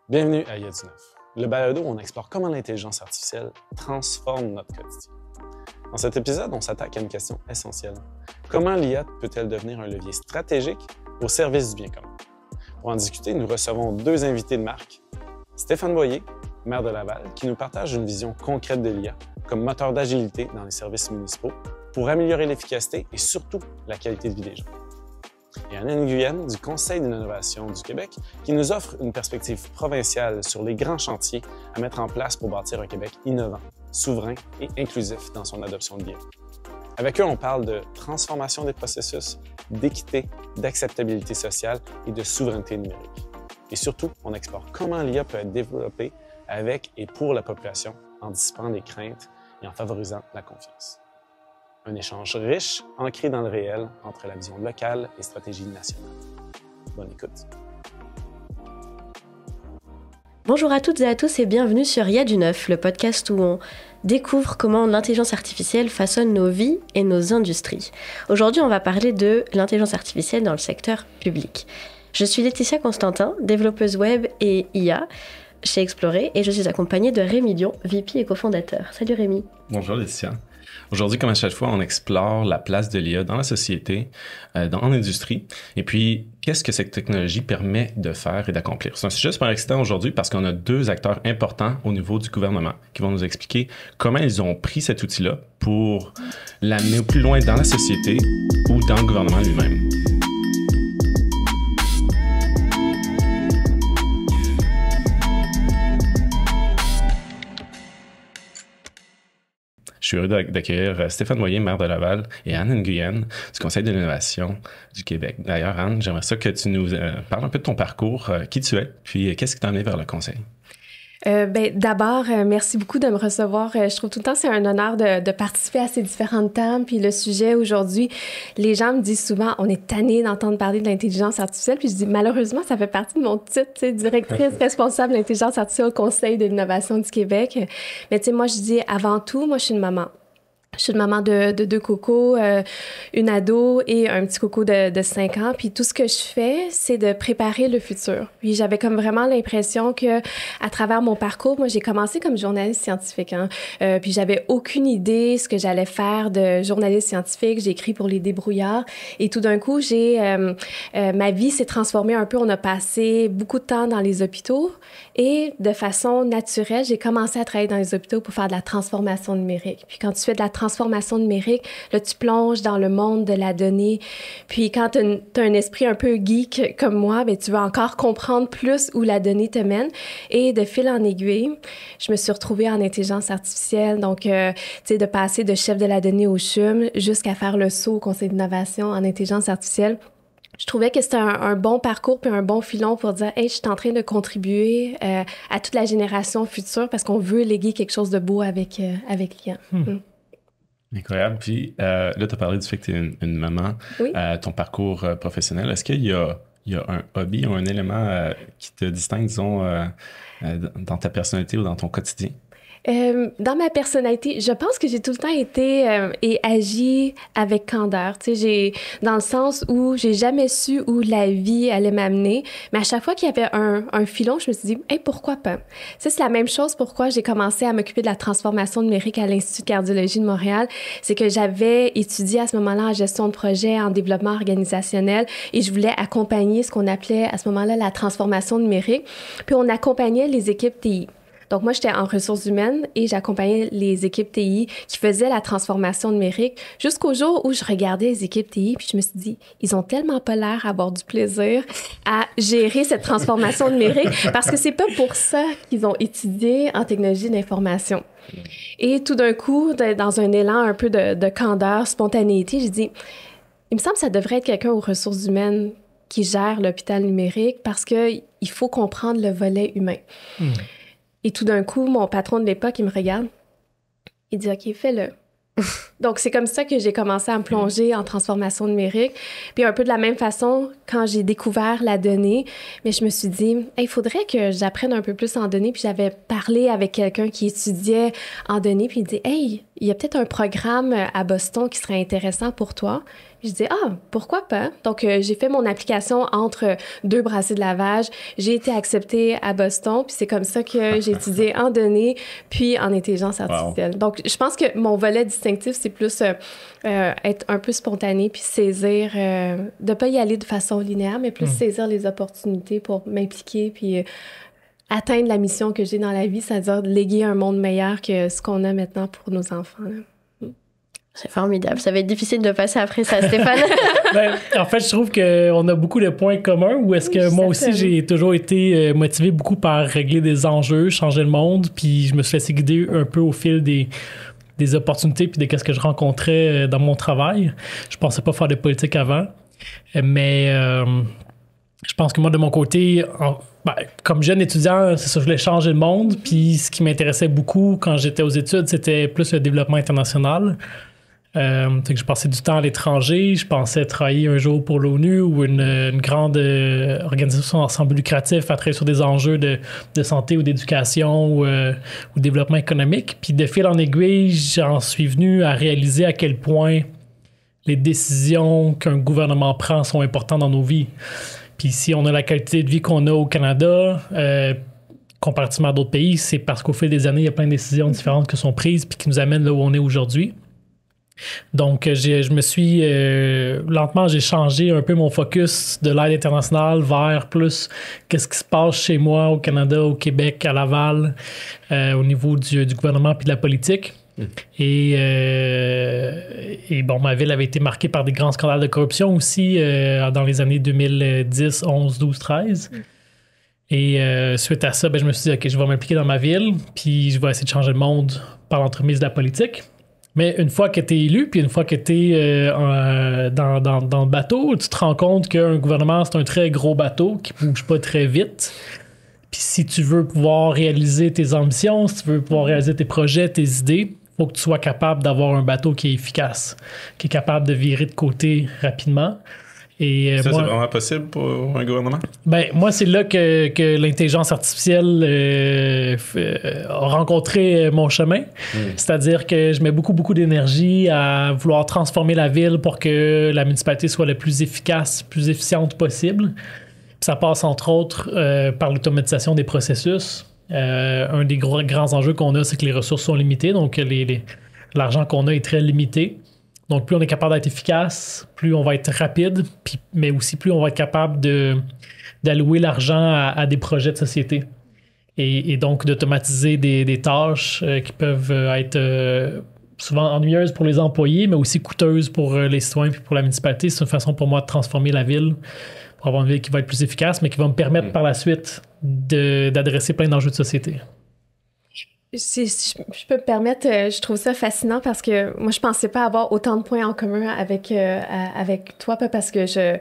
Bienvenue à IA du Neuf, le balado où on explore comment l'intelligence artificielle transforme notre quotidien. Dans cet épisode, on s'attaque à une question essentielle. Comment l'IA peut-elle devenir un levier stratégique au service du bien commun? Pour en discuter, nous recevons deux invités de marque. Stéphane Boyer, maire de Laval, qui nous partage une vision concrète de l'IA comme moteur d'agilité dans les services municipaux pour améliorer l'efficacité et surtout la qualité de vie des gens. Et Anne Nguyen du Conseil d'innovation du Québec qui nous offre une perspective provinciale sur les grands chantiers à mettre en place pour bâtir un Québec innovant, souverain et inclusif dans son adoption de l'IA. Avec eux, on parle de transformation des processus, d'équité, d'acceptabilité sociale et de souveraineté numérique. Et surtout, on explore comment l'IA peut être développée avec et pour la population en dissipant les craintes et en favorisant la confiance. Un échange riche, ancré dans le réel, entre la vision locale et stratégie nationale. Bonne écoute. Bonjour à toutes et à tous et bienvenue sur IA du Neuf, le podcast où on découvre comment l'intelligence artificielle façonne nos vies et nos industries. Aujourd'hui, on va parler de l'intelligence artificielle dans le secteur public. Je suis Laetitia Constantin, développeuse web et IA chez Explorer et je suis accompagnée de Rémi Dion, VP et cofondateur. Salut Rémi. Bonjour Laetitia. Aujourd'hui, comme à chaque fois, on explore la place de l'IA dans la société, dans l'industrie, et puis qu'est-ce que cette technologie permet de faire et d'accomplir. C'est un sujet super excitant aujourd'hui parce qu'on a deux acteurs importants au niveau du gouvernement qui vont nous expliquer comment ils ont pris cet outil-là pour l'amener au plus loin dans la société ou dans le gouvernement lui-même. Je suis heureux d'accueillir Stéphane Boyer, maire de Laval, et Anne Nguyen du Conseil de l'innovation du Québec. D'ailleurs, Anne, j'aimerais ça que tu nous parles un peu de ton parcours, qui tu es, puis qu'est-ce qui t'a amené vers le Conseil? D'abord, merci beaucoup de me recevoir. Je trouve tout le temps que c'est un honneur de participer à ces différentes tables. Puis le sujet aujourd'hui, les gens me disent souvent, on est tanné d'entendre parler de l'intelligence artificielle. Puis je dis, malheureusement, ça fait partie de mon titre, directrice responsable de l'intelligence artificielle au Conseil de l'innovation du Québec. Mais tu sais, moi, je dis avant tout, moi, je suis une maman. Je suis une maman de deux cocos, une ado et un petit coco de 5 ans. Puis tout ce que je fais, c'est de préparer le futur. Puis j'avais comme vraiment l'impression que à travers mon parcours, moi, j'ai commencé comme journaliste scientifique. Puis j'avais aucune idée ce que j'allais faire de journaliste scientifique. J'ai écrit pour les débrouillards. Et tout d'un coup, ma vie s'est transformée un peu. On a passé beaucoup de temps dans les hôpitaux. Et de façon naturelle, j'ai commencé à travailler dans les hôpitaux pour faire de la transformation numérique. Puis quand tu fais de la transformation numérique, là, tu plonges dans le monde de la donnée. Puis quand tu as un esprit un peu geek comme moi, bien, tu veux encore comprendre plus où la donnée te mène. Et de fil en aiguille, je me suis retrouvée en intelligence artificielle. Donc, tu sais, de passer de chef de la donnée au CHUM jusqu'à faire le saut au Conseil d'innovation en intelligence artificielle. Je trouvais que c'était un bon parcours puis un bon filon pour dire « Hey, je suis en train de contribuer à toute la génération future parce qu'on veut léguer quelque chose de beau avec l'IA. Incroyable. Puis là, tu as parlé du fait que tu es une maman, oui. Ton parcours professionnel. Est-ce qu'il y a un hobby ou un élément qui te distingue, disons, dans ta personnalité ou dans ton quotidien? Dans ma personnalité, je pense que j'ai tout le temps été et agi avec candeur. Tu sais, dans le sens où j'ai jamais su où la vie allait m'amener, mais à chaque fois qu'il y avait un filon, je me suis dit, hey, pourquoi pas? Tu sais, c'est la même chose pourquoi j'ai commencé à m'occuper de la transformation numérique à l'Institut de cardiologie de Montréal. C'est que j'avais étudié à ce moment-là en gestion de projet, en développement organisationnel, et je voulais accompagner ce qu'on appelait à ce moment-là la transformation numérique. Puis on accompagnait les équipes TI. Donc, moi, j'étais en ressources humaines et j'accompagnais les équipes TI qui faisaient la transformation numérique jusqu'au jour où je regardais les équipes TI puis je me suis dit, ils ont tellement pas l'air à avoir du plaisir à gérer cette transformation numérique parce que c'est pas pour ça qu'ils ont étudié en technologie d'information. Et tout d'un coup, dans un élan un peu de candeur, spontanéité, j'ai dit, il me semble que ça devrait être quelqu'un aux ressources humaines qui gère l'hôpital numérique parce qu'il faut comprendre le volet humain. Et tout d'un coup, mon patron de l'époque, il me regarde. Il dit « OK, fais-le. » Donc, c'est comme ça que j'ai commencé à me plonger en transformation numérique. Puis un peu de la même façon, quand j'ai découvert la donnée, mais je me suis dit, il faudrait que j'apprenne un peu plus en données. Puis j'avais parlé avec quelqu'un qui étudiait en données, puis il dit, hey, il y a peut-être un programme à Boston qui serait intéressant pour toi. Je disais, pourquoi pas? Donc, j'ai fait mon application entre 2 brassées de lavage. J'ai été acceptée à Boston, puis c'est comme ça que j'ai étudié en données, puis en intelligence artificielle. Wow. Donc, je pense que mon volet distinctif, c'est plus être un peu spontané, puis saisir, de ne pas y aller de façon linéaire, mais plus saisir les opportunités pour m'impliquer, puis atteindre la mission que j'ai dans la vie, c'est-à-dire léguer un monde meilleur que ce qu'on a maintenant pour nos enfants, là. C'est formidable. Ça va être difficile de passer après ça, Stéphane. En fait, je trouve qu'on a beaucoup de points communs. Ou est-ce que moi aussi, j'ai toujours été motivé beaucoup par régler des enjeux, changer le monde, puis je me suis laissé guider un peu au fil des opportunités puis de ce que je rencontrais dans mon travail. Je pensais pas faire de politique avant, mais je pense que moi, de mon côté, comme jeune étudiant, c'est ça, je voulais changer le monde. Puis ce qui m'intéressait beaucoup quand j'étais aux études, c'était plus le développement international. Fait que je passais du temps à l'étranger. Je pensais travailler un jour pour l'ONU ou une grande organisation sans but lucratif à travailler sur des enjeux de santé ou d'éducation ou développement économique. Puis de fil en aiguille, j'en suis venu à réaliser à quel point les décisions qu'un gouvernement prend sont importantes dans nos vies. Puis si on a la qualité de vie qu'on a au Canada, comparativement à d'autres pays, c'est parce qu'au fil des années, il y a plein de décisions différentes qui sont prises puis qui nous amènent là où on est aujourd'hui. Donc, je me suis... lentement, j'ai changé un peu mon focus de l'aide internationale vers plus qu'est-ce qui se passe chez moi au Canada, au Québec, à Laval, au niveau du gouvernement puis de la politique. Et bon, ma ville avait été marquée par des grands scandales de corruption aussi dans les années 2010, 11, 12, 13. Et suite à ça, je me suis dit, OK, je vais m'impliquer dans ma ville, puis je vais essayer de changer le monde par l'entremise de la politique. Mais une fois que tu es élu, puis une fois que tu es dans le bateau, tu te rends compte qu'un gouvernement, c'est un très gros bateau qui ne bouge pas très vite. Puis si tu veux pouvoir réaliser tes ambitions, si tu veux pouvoir réaliser tes projets, tes idées, il faut que tu sois capable d'avoir un bateau qui est efficace, qui est capable de virer de côté rapidement. Et ça, moi, c'est vraiment possible pour un gouvernement? Moi, c'est là que l'intelligence artificielle a rencontré mon chemin. C'est-à-dire que je mets beaucoup d'énergie à vouloir transformer la ville pour que la municipalité soit la plus efficace, plus efficiente possible. Ça passe, entre autres, par l'automatisation des processus. Un des grands enjeux qu'on a, c'est que les ressources sont limitées. Donc, l'argent qu'on a est très limité. Donc, plus on est capable d'être efficace, plus on va être rapide, mais aussi plus on va être capable d'allouer l'argent à des projets de société. Et donc, d'automatiser des tâches qui peuvent être souvent ennuyeuses pour les employés, mais aussi coûteuses pour les citoyens et pour la municipalité. C'est une façon pour moi de transformer la ville pour avoir une ville qui va être plus efficace, mais qui va me permettre par la suite d'adresser plein d'enjeux de société. Si je peux me permettre, je trouve ça fascinant parce que moi, je pensais pas avoir autant de points en commun avec toi, pas parce que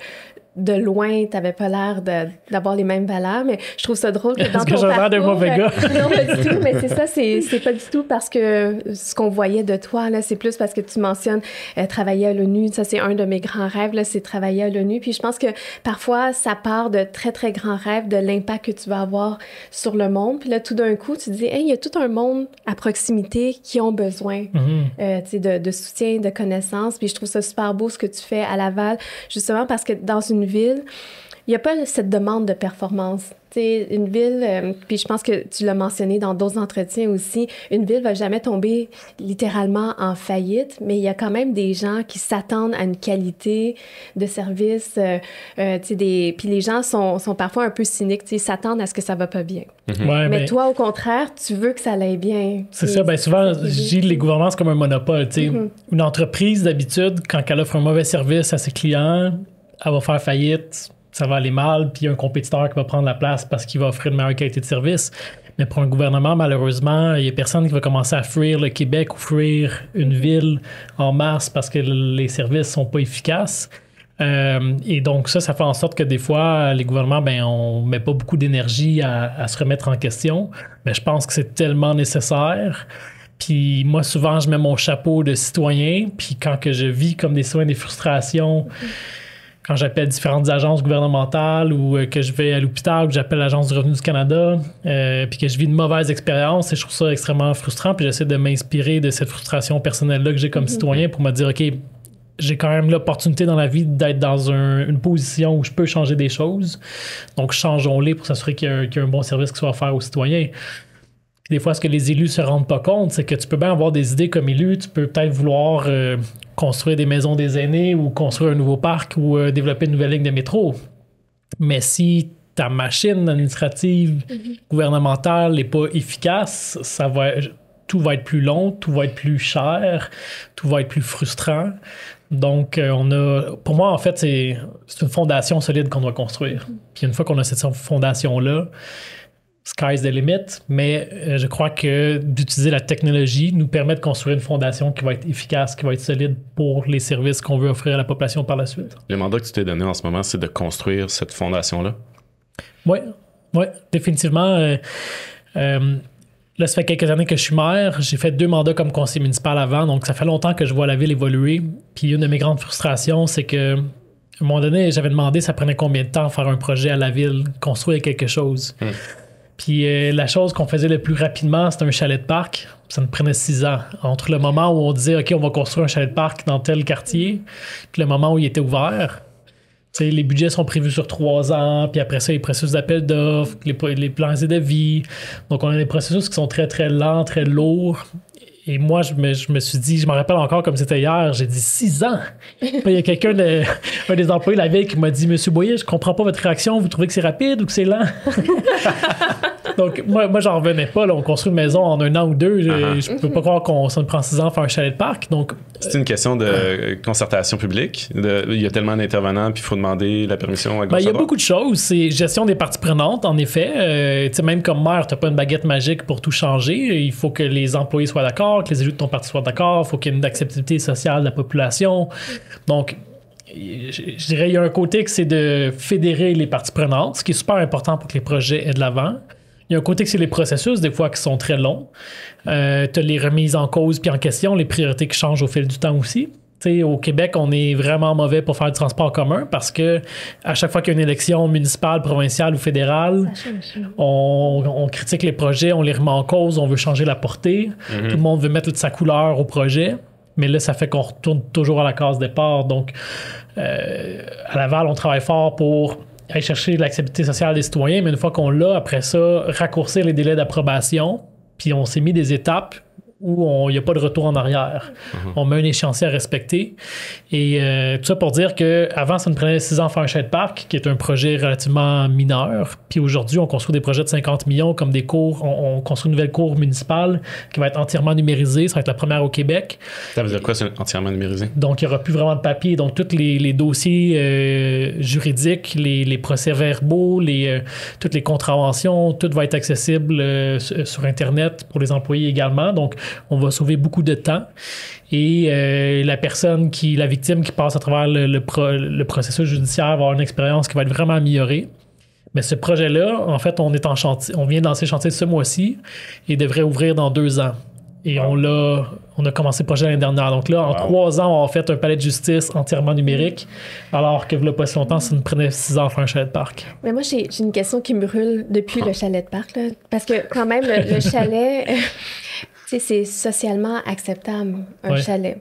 de loin, t'avais pas l'air d'avoir les mêmes valeurs, mais je trouve ça drôle que dans ton parcours... Est-ce que j'ai l'air d'un mauvais gars? Non, pas du tout, mais c'est ça, c'est pas du tout parce que ce qu'on voyait de toi, là, c'est plus parce que tu mentionnes travailler à l'ONU. Ça, c'est un de mes grands rêves, là, c'est travailler à l'ONU. Puis je pense que parfois, ça part de très, très grands rêves, de l'impact que tu vas avoir sur le monde. Puis là, tout d'un coup, tu te dis, hey, il y a tout un monde à proximité qui ont besoin de soutien, de connaissances. Puis je trouve ça super beau ce que tu fais à Laval, justement parce que dans une ville, il n'y a pas cette demande de performance. T'sais, une ville, puis je pense que tu l'as mentionné dans d'autres entretiens aussi, une ville ne va jamais tomber littéralement en faillite, mais il y a quand même des gens qui s'attendent à une qualité de service. Puis les gens sont parfois un peu cyniques, ils s'attendent à ce que ça ne va pas bien. Ouais, mais toi, au contraire, tu veux que ça aille bien. C'est ça, souvent, je dis les gouvernements, c'est comme un monopole. Une entreprise, d'habitude, quand elle offre un mauvais service à ses clients, elle va faire faillite, ça va aller mal, puis il y a un compétiteur qui va prendre la place parce qu'il va offrir une meilleure qualité de service. Mais pour un gouvernement, malheureusement, il n'y a personne qui va commencer à fuir le Québec ou fuir une ville en masse parce que les services ne sont pas efficaces. Et donc ça fait en sorte que des fois, les gouvernements, on ne met pas beaucoup d'énergie à se remettre en question. Mais je pense que c'est tellement nécessaire. Puis moi, souvent, je mets mon chapeau de citoyen, puis quand que je vis comme des citoyens des frustrations... quand j'appelle différentes agences gouvernementales ou que je vais à l'hôpital ou que j'appelle l'Agence du revenu du Canada, puis que je vis une mauvaise expérience, et je trouve ça extrêmement frustrant, puis j'essaie de m'inspirer de cette frustration personnelle-là que j'ai comme citoyen pour me dire, OK, j'ai quand même l'opportunité dans la vie d'être dans une position où je peux changer des choses. Donc, changeons-les pour s'assurer qu'il y a un bon service qui soit offert aux citoyens. Puis des fois, ce que les élus se rendent pas compte, c'est que tu peux bien avoir des idées comme élu. Tu peux peut-être vouloir construire des maisons des aînés ou construire un nouveau parc ou développer une nouvelle ligne de métro. Mais si ta machine administrative gouvernementale n'est pas efficace, tout va être plus long, tout va être plus cher, tout va être plus frustrant. Donc, pour moi, en fait, c'est une fondation solide qu'on doit construire. Puis une fois qu'on a cette fondation-là, sky's the limit, mais je crois que d'utiliser la technologie nous permet de construire une fondation qui va être efficace, qui va être solide pour les services qu'on veut offrir à la population par la suite. Le mandat que tu t'es donné en ce moment, c'est de construire cette fondation-là? Oui, définitivement. Là, ça fait quelques années que je suis maire. J'ai fait 2 mandats comme conseiller municipal avant, donc ça fait longtemps que je vois la ville évoluer. Puis une de mes grandes frustrations, c'est que à un moment donné, j'avais demandé ça prenait combien de temps faire un projet à la ville, construire quelque chose. Puis la chose qu'on faisait le plus rapidement, c'était un chalet de parc. Ça nous prenait 6 ans. Entre le moment où on disait, OK, on va construire un chalet de parc dans tel quartier, puis le moment où il était ouvert. T'sais, les budgets sont prévus sur 3 ans, puis après ça, les processus d'appel d'offres, les plans et devis. Donc, on a des processus qui sont très, très lents, très lourds. Et moi, je me suis dit, je me rappelle encore comme c'était hier, j'ai dit 6 ans. Il y a quelqu'un, un des employés de la ville qui m'a dit, Monsieur Boyer, je comprends pas votre réaction, vous trouvez que c'est rapide ou que c'est lent? Donc, moi j'en revenais pas. Là, on construit une maison en 1 an ou 2. Je peux pas croire ça nous prend 6 ans à faire un chalet de parc. Donc, c'est une question de concertation publique. Il y a tellement d'intervenants, puis il faut demander la permission à gauche. Il y a beaucoup de choses. C'est gestion des parties prenantes, en effet. Même comme maire, tu n'as pas une baguette magique pour tout changer. Il faut que les employés soient d'accord, que les élus de ton parti soient d'accord. Il faut qu'il y ait une acceptabilité sociale de la population. Donc, je dirais, il y a un côté que c'est de fédérer les parties prenantes, ce qui est super important pour que les projets aient de l'avant. Il y a un côté que c'est les processus, des fois, qui sont très longs. Tu as les remises en cause puis en question, les priorités qui changent au fil du temps aussi. T'sais, au Québec, on est vraiment mauvais pour faire du transport commun parce que à chaque fois qu'il y a une élection municipale, provinciale ou fédérale, on critique les projets, on les remet en cause, on veut changer la portée. Tout le monde veut mettre sa couleur au projet. Mais là, ça fait qu'on retourne toujours à la case départ. Donc, à Laval, on travaille fort pour aller chercher l'acceptabilité sociale des citoyens, mais une fois qu'on l'a, après ça, raccourcir les délais d'approbation, puis on s'est mis des étapes où il n'y a pas de retour en arrière. On met un échéancier à respecter. Et tout ça pour dire qu'avant, ça nous prenait 6 ans à faire un chalet de parc, qui est un projet relativement mineur. Puis aujourd'hui, on construit des projets de 50 millions comme des cours. On construit une nouvelle cour municipale qui va être entièrement numérisée. Ça va être la première au Québec. Ça veut dire quoi, c'est entièrement numérisé? Donc, il n'y aura plus vraiment de papier. Donc, tous les dossiers juridiques, les procès-verbaux, toutes les contraventions, tout va être accessible sur Internet pour les employés également. Donc, on va sauver beaucoup de temps. Et la victime qui passe à travers le processus judiciaire va avoir une expérience qui va être vraiment améliorée. Mais ce projet-là, en fait, on vient de lancer le chantier ce mois-ci et devrait ouvrir dans 2 ans. Et on a commencé le projet l'année dernière. Donc là, en 3 ans, on a fait un palais de justice entièrement numérique, alors que il n'y a pas si longtemps, ça nous prenait 6 ans à faire un chalet de parc. Mais moi, j'ai une question qui me brûle depuis le chalet de parc, là, parce que quand même, le chalet... c'est socialement acceptable, un chalet.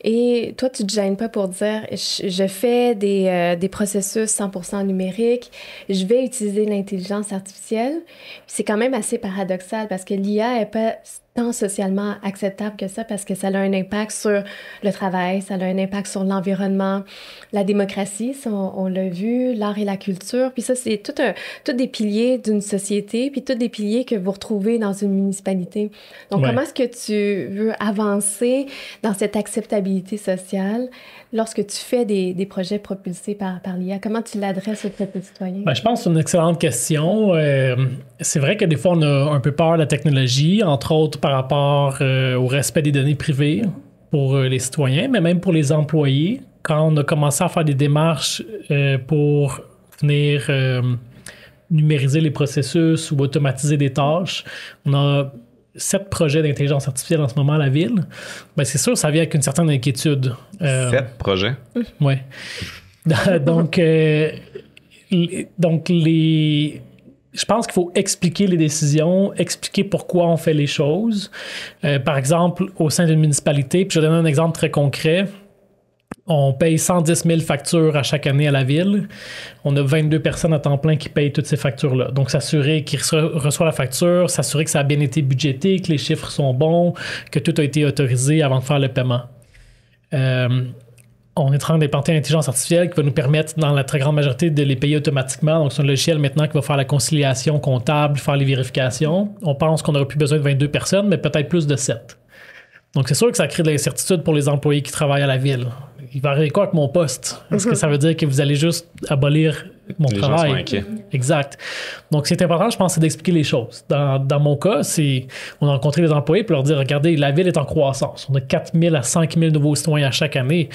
Et toi, tu te gênes pas pour dire, je fais des processus 100% numériques, je vais utiliser l'intelligence artificielle. C'est quand même assez paradoxal parce que l'IA n'est pas tant socialement acceptable que ça parce que ça a un impact sur le travail, ça a un impact sur l'environnement, la démocratie, ça, on l'a vu, l'art et la culture. Puis ça, c'est tout des piliers d'une société, puis tous des piliers que vous retrouvez dans une municipalité. Donc, comment est-ce que tu veux avancer dans cette acceptabilité sociale lorsque tu fais des projets propulsés par l'IA? Comment tu l'adresses aux peuples citoyens? Je pense que c'est une excellente question. C'est vrai que des fois, on a un peu peur de la technologie, entre autres par rapport au respect des données privées pour les citoyens, mais même pour les employés. Quand on a commencé à faire des démarches pour venir numériser les processus ou automatiser des tâches, on a 7 projets d'intelligence artificielle en ce moment à la ville. C'est sûr, ça vient avec une certaine inquiétude. 7 projets? Oui. Donc, je pense qu'il faut expliquer les décisions, expliquer pourquoi on fait les choses. Par exemple, au sein d'une municipalité, puis je vais donner un exemple très concret. On paye 110 000 factures à chaque année à la ville. On a 22 personnes à temps plein qui payent toutes ces factures-là. Donc, s'assurer qu'ils reçoivent la facture, s'assurer que ça a bien été budgété, que les chiffres sont bons, que tout a été autorisé avant de faire le paiement. On est en train d'implanter l'intelligence artificielle qui va nous permettre, dans la très grande majorité, de les payer automatiquement. Donc, c'est un logiciel maintenant qui va faire la conciliation comptable, faire les vérifications. On pense qu'on n'aura plus besoin de 22 personnes, mais peut-être plus de 7. Donc, c'est sûr que ça crée de l'incertitude pour les employés qui travaillent à la ville. Il va arriver quoi avec mon poste? Est-ce que ça veut dire que vous allez juste abolir mon travail? Les gens sont inquiets. Exact. Donc, c'est important, je pense, c'est d'expliquer les choses. Dans mon cas, on a rencontré les employés pour leur dire, regardez, la ville est en croissance. On a 4 000 à 5 000 nouveaux citoyens à chaque année.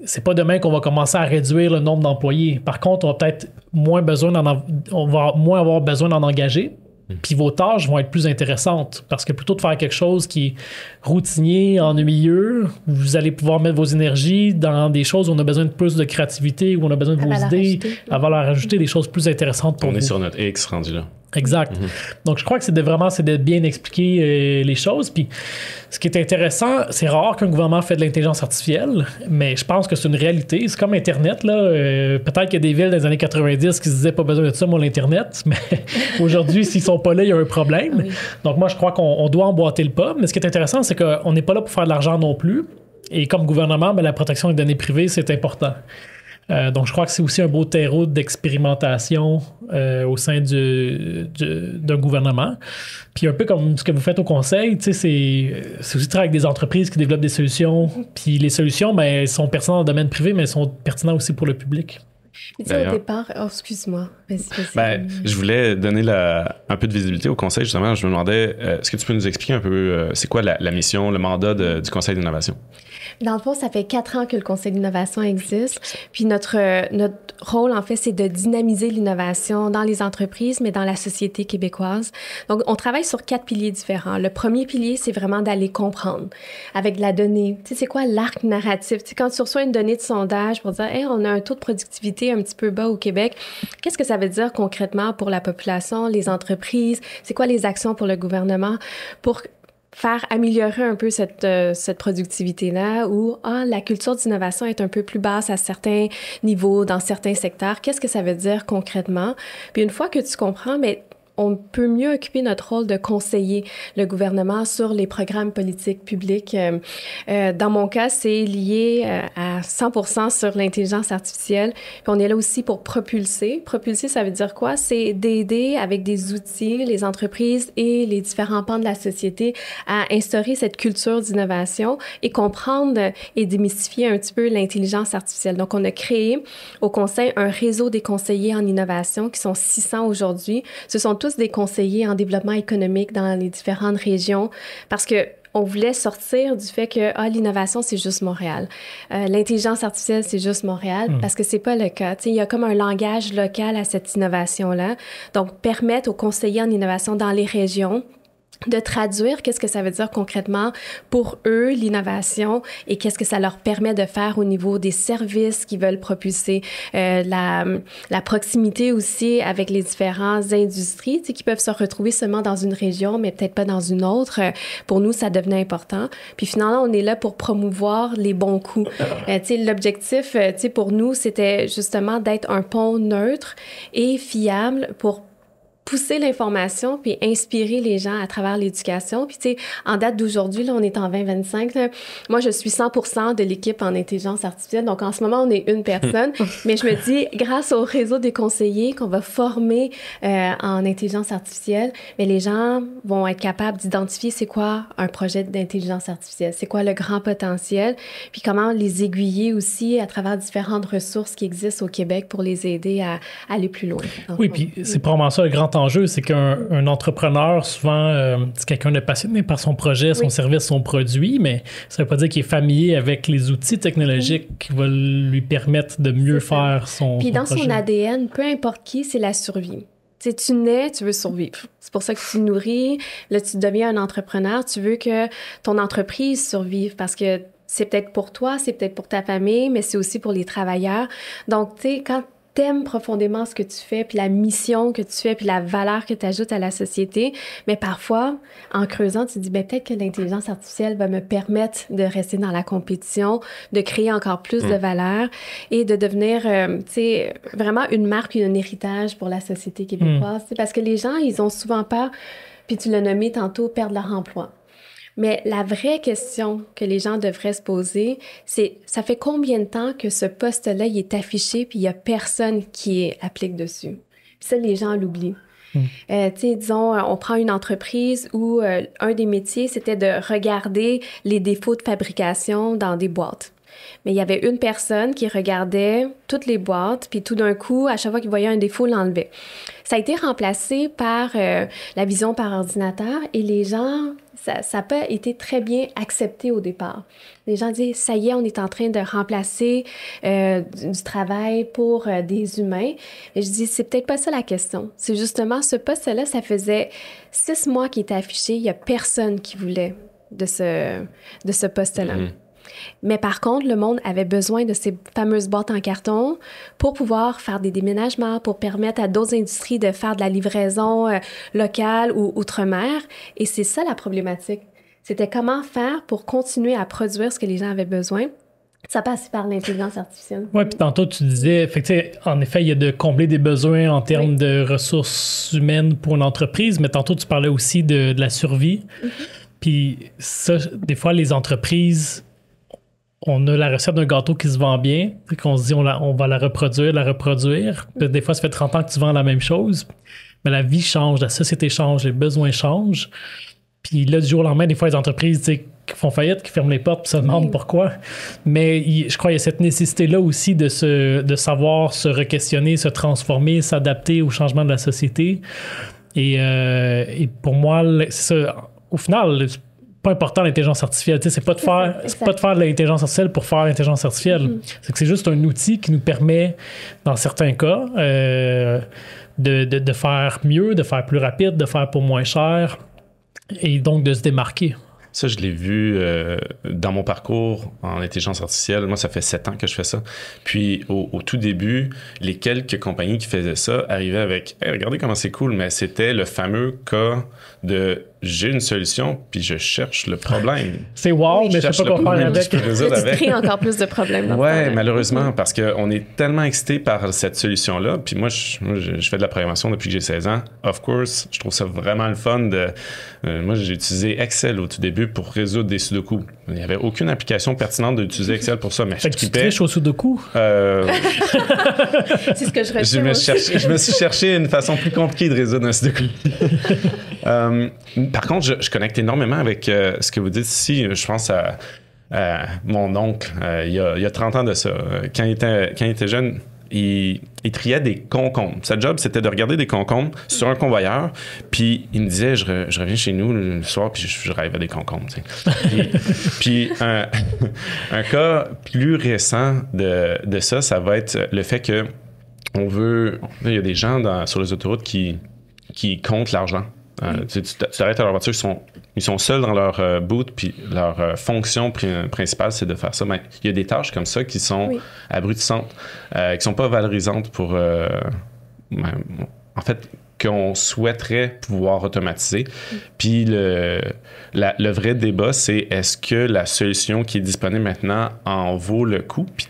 C'est pas demain qu'on va commencer à réduire le nombre d'employés. Par contre, on va peut-être on va moins avoir besoin d'en engager. Puis vos tâches vont être plus intéressantes parce que plutôt de faire quelque chose qui est routinier, ennuyeux, vous allez pouvoir mettre vos énergies dans des choses où on a besoin de plus de créativité, où on a besoin de vos idées, à valeur ajoutée, des choses plus intéressantes pour vous. On est sur notre X rendu là. Exact. Donc, je crois que c'est de bien expliquer les choses. Puis, ce qui est intéressant, c'est rare qu'un gouvernement fait de l'intelligence artificielle, mais je pense que c'est une réalité. C'est comme Internet, là. Peut-être qu'il y a des villes dans les années 90 qui se disaient pas besoin de ça, moi, l'Internet, mais aujourd'hui, s'ils sont pas là, il y a un problème. Oui. Donc, moi, je crois qu'on doit emboîter le pas. Mais ce qui est intéressant, c'est qu'on n'est pas là pour faire de l'argent non plus. Et comme gouvernement, la protection des données privées, c'est important. Donc, je crois que c'est aussi un beau terreau d'expérimentation au sein d'un gouvernement. Puis un peu comme ce que vous faites au conseil, c'est aussi travailler avec des entreprises qui développent des solutions. Puis les solutions, elles sont pertinentes dans le domaine privé, mais elles sont pertinentes aussi pour le public. Au départ, excuse-moi. Je voulais donner un peu de visibilité au conseil, justement. Je me demandais, est-ce que tu peux nous expliquer un peu, c'est quoi la mission, le mandat du conseil d'innovation? Dans le fond, ça fait 4 ans que le Conseil d'innovation existe. Puis notre rôle, en fait, c'est de dynamiser l'innovation dans les entreprises, mais dans la société québécoise. Donc, on travaille sur 4 piliers différents. Le premier pilier, c'est vraiment d'aller comprendre avec de la donnée. Tu sais, c'est quoi l'arc narratif? Tu sais, quand tu reçois une donnée de sondage pour dire, hey, on a un taux de productivité un petit peu bas au Québec, qu'est-ce que ça veut dire concrètement pour la population, les entreprises? C'est quoi les actions pour le gouvernement pour faire améliorer un peu cette productivité-là où la culture d'innovation est un peu plus basse à certains niveaux, dans certains secteurs. Qu'est-ce que ça veut dire concrètement? Puis une fois que tu comprends, on peut mieux occuper notre rôle de conseiller le gouvernement sur les programmes politiques publics. Dans mon cas, c'est lié à 100% sur l'intelligence artificielle. Puis on est là aussi pour propulser. Propulser, ça veut dire quoi? C'est d'aider avec des outils les entreprises et les différents pans de la société à instaurer cette culture d'innovation et comprendre et démystifier un petit peu l'intelligence artificielle. Donc, on a créé au Conseil un réseau des conseillers en innovation qui sont 600 aujourd'hui. Ce sont tous des conseillers en développement économique dans les différentes régions parce que on voulait sortir du fait que l'innovation, c'est juste Montréal. L'intelligence artificielle, c'est juste Montréal parce que c'est pas le cas. Il y a comme un langage local à cette innovation-là. Donc, permettre aux conseillers en innovation dans les régions de traduire qu'est-ce que ça veut dire concrètement pour eux, l'innovation, et qu'est-ce que ça leur permet de faire au niveau des services qu'ils veulent propulser, la proximité aussi avec les différentes industries qui peuvent se retrouver seulement dans une région, mais peut-être pas dans une autre. Pour nous, ça devenait important. Puis finalement, on est là pour promouvoir les bons coups. L'objectif, pour nous, c'était justement d'être un pont neutre et fiable pour pousser l'information puis inspirer les gens à travers l'éducation. Puis, tu sais, en date d'aujourd'hui, là, on est en 2025. Là, moi, je suis 100% de l'équipe en intelligence artificielle. Donc, en ce moment, on est une personne. Mais je me dis, grâce au réseau des conseillers qu'on va former en intelligence artificielle, mais les gens vont être capables d'identifier c'est quoi un projet d'intelligence artificielle, c'est quoi le grand potentiel, puis comment les aiguiller aussi à travers différentes ressources qui existent au Québec pour les aider à aller plus loin. Oui, puis c'est probablement ça le grand enjeu, c'est qu'un entrepreneur, souvent, c'est quelqu'un de passionné par son projet, son service, son produit, mais ça ne veut pas dire qu'il est familier avec les outils technologiques qui vont lui permettre de mieux faire son Puis dans projet. son ADN, peu importe qui, c'est la survie. Tu sais, tu nais, tu veux survivre. C'est pour ça que tu nourris. Là, tu deviens un entrepreneur. Tu veux que ton entreprise survive parce que c'est peut-être pour toi, c'est peut-être pour ta famille, mais c'est aussi pour les travailleurs. Donc, tu sais, quand t'aimes profondément ce que tu fais, puis la mission que tu fais, puis la valeur que tu ajoutes à la société, mais parfois, en creusant, tu te dis, ben, peut-être que l'intelligence artificielle va me permettre de rester dans la compétition, de créer encore plus de valeur et de devenir, tu sais, vraiment une marque et un héritage pour la société québécoise. Parce que les gens, ils ont souvent peur, puis tu l'as nommé tantôt, perdre leur emploi. Mais la vraie question que les gens devraient se poser, c'est ça fait combien de temps que ce poste-là il est affiché puis il y a personne qui applique dessus? Puis ça, les gens l'oublient. Tu sais, disons, on prend une entreprise où un des métiers, c'était de regarder les défauts de fabrication dans des boîtes. Mais il y avait une personne qui regardait toutes les boîtes, puis tout d'un coup, à chaque fois qu'il voyait un défaut, l'enlevait. Ça a été remplacé par la vision par ordinateur et les gens, ça n'a pas été très bien accepté au départ. Les gens disent, ça y est, on est en train de remplacer du travail pour des humains. Et je dis, c'est peut-être pas ça la question. C'est justement ce poste-là, ça faisait 6 mois qu'il était affiché, il n'y a personne qui voulait de ce poste-là. Mais par contre, le monde avait besoin de ces fameuses boîtes en carton pour pouvoir faire des déménagements, pour permettre à d'autres industries de faire de la livraison locale ou outre-mer. Et c'est ça la problématique. C'était comment faire pour continuer à produire ce que les gens avaient besoin. Ça passe par l'intelligence artificielle. Oui, puis tantôt, tu disais, en effet, il y a de combler des besoins en termes de ressources humaines pour une entreprise, mais tantôt, tu parlais aussi de la survie. Puis ça, des fois, les entreprises... On a la recette d'un gâteau qui se vend bien, puis qu'on se dit on va la reproduire. Puis des fois, ça fait 30 ans que tu vends la même chose. Mais la vie change, la société change, les besoins changent. Puis là, du jour au lendemain, des fois, les entreprises qui font faillite, qui ferment les portes, puis se demandent pourquoi. Mais je crois qu'il y a cette nécessité-là aussi de savoir se re-questionner, se transformer, s'adapter au changement de la société. Et pour moi, c'est ça. Au final, pas important l'intelligence artificielle, c'est pas de faire de l'intelligence artificielle pour faire l'intelligence artificielle. C'est que c'est juste un outil qui nous permet, dans certains cas, de faire mieux, de faire plus rapide, de faire pour moins cher et donc de se démarquer. Ça, je l'ai vu dans mon parcours en intelligence artificielle. Moi, ça fait 7 ans que je fais ça. Puis, au tout début, les quelques compagnies qui faisaient ça arrivaient avec « Hey, regardez comment c'est cool », mais c'était le fameux cas de « j'ai une solution, puis je cherche le problème ». C'est wow, mais je sais pas quoi faire avec. Tu crées encore plus de problèmes. Oui, malheureusement, parce qu'on est tellement excité par cette solution-là. Puis moi, je fais de la programmation depuis que j'ai 16 ans. Of course, je trouve ça vraiment le fun de... moi, j'ai utilisé Excel au tout début pour résoudre des sudoku. Il n'y avait aucune application pertinente d'utiliser Excel pour ça, mais fait que tu triches au sudoku? C'est ce que je recherche. Je me suis cherché une façon plus compliquée de résoudre un sudoku. Par contre, je connecte énormément avec ce que vous dites ici. Je pense à mon oncle, il y a 30 ans de ça. Quand il était jeune, il triait des concombres. Sa job, c'était de regarder des concombres sur un convoyeur, puis il me disait, je reviens chez nous le soir, puis je rêve à des concombres. Puis un cas plus récent de ça va être le fait que il y a des gens sur les autoroutes qui comptent l'argent. Tu t'arrêtes à leur voiture, ils sont seuls dans leur boot, puis leur fonction principale, c'est de faire ça. Mais il y a des tâches comme ça qui sont abrutissantes, qui sont pas valorisantes pour... en fait, qu'on souhaiterait pouvoir automatiser. Puis le vrai débat, c'est est-ce que la solution qui est disponible maintenant en vaut le coup? Puis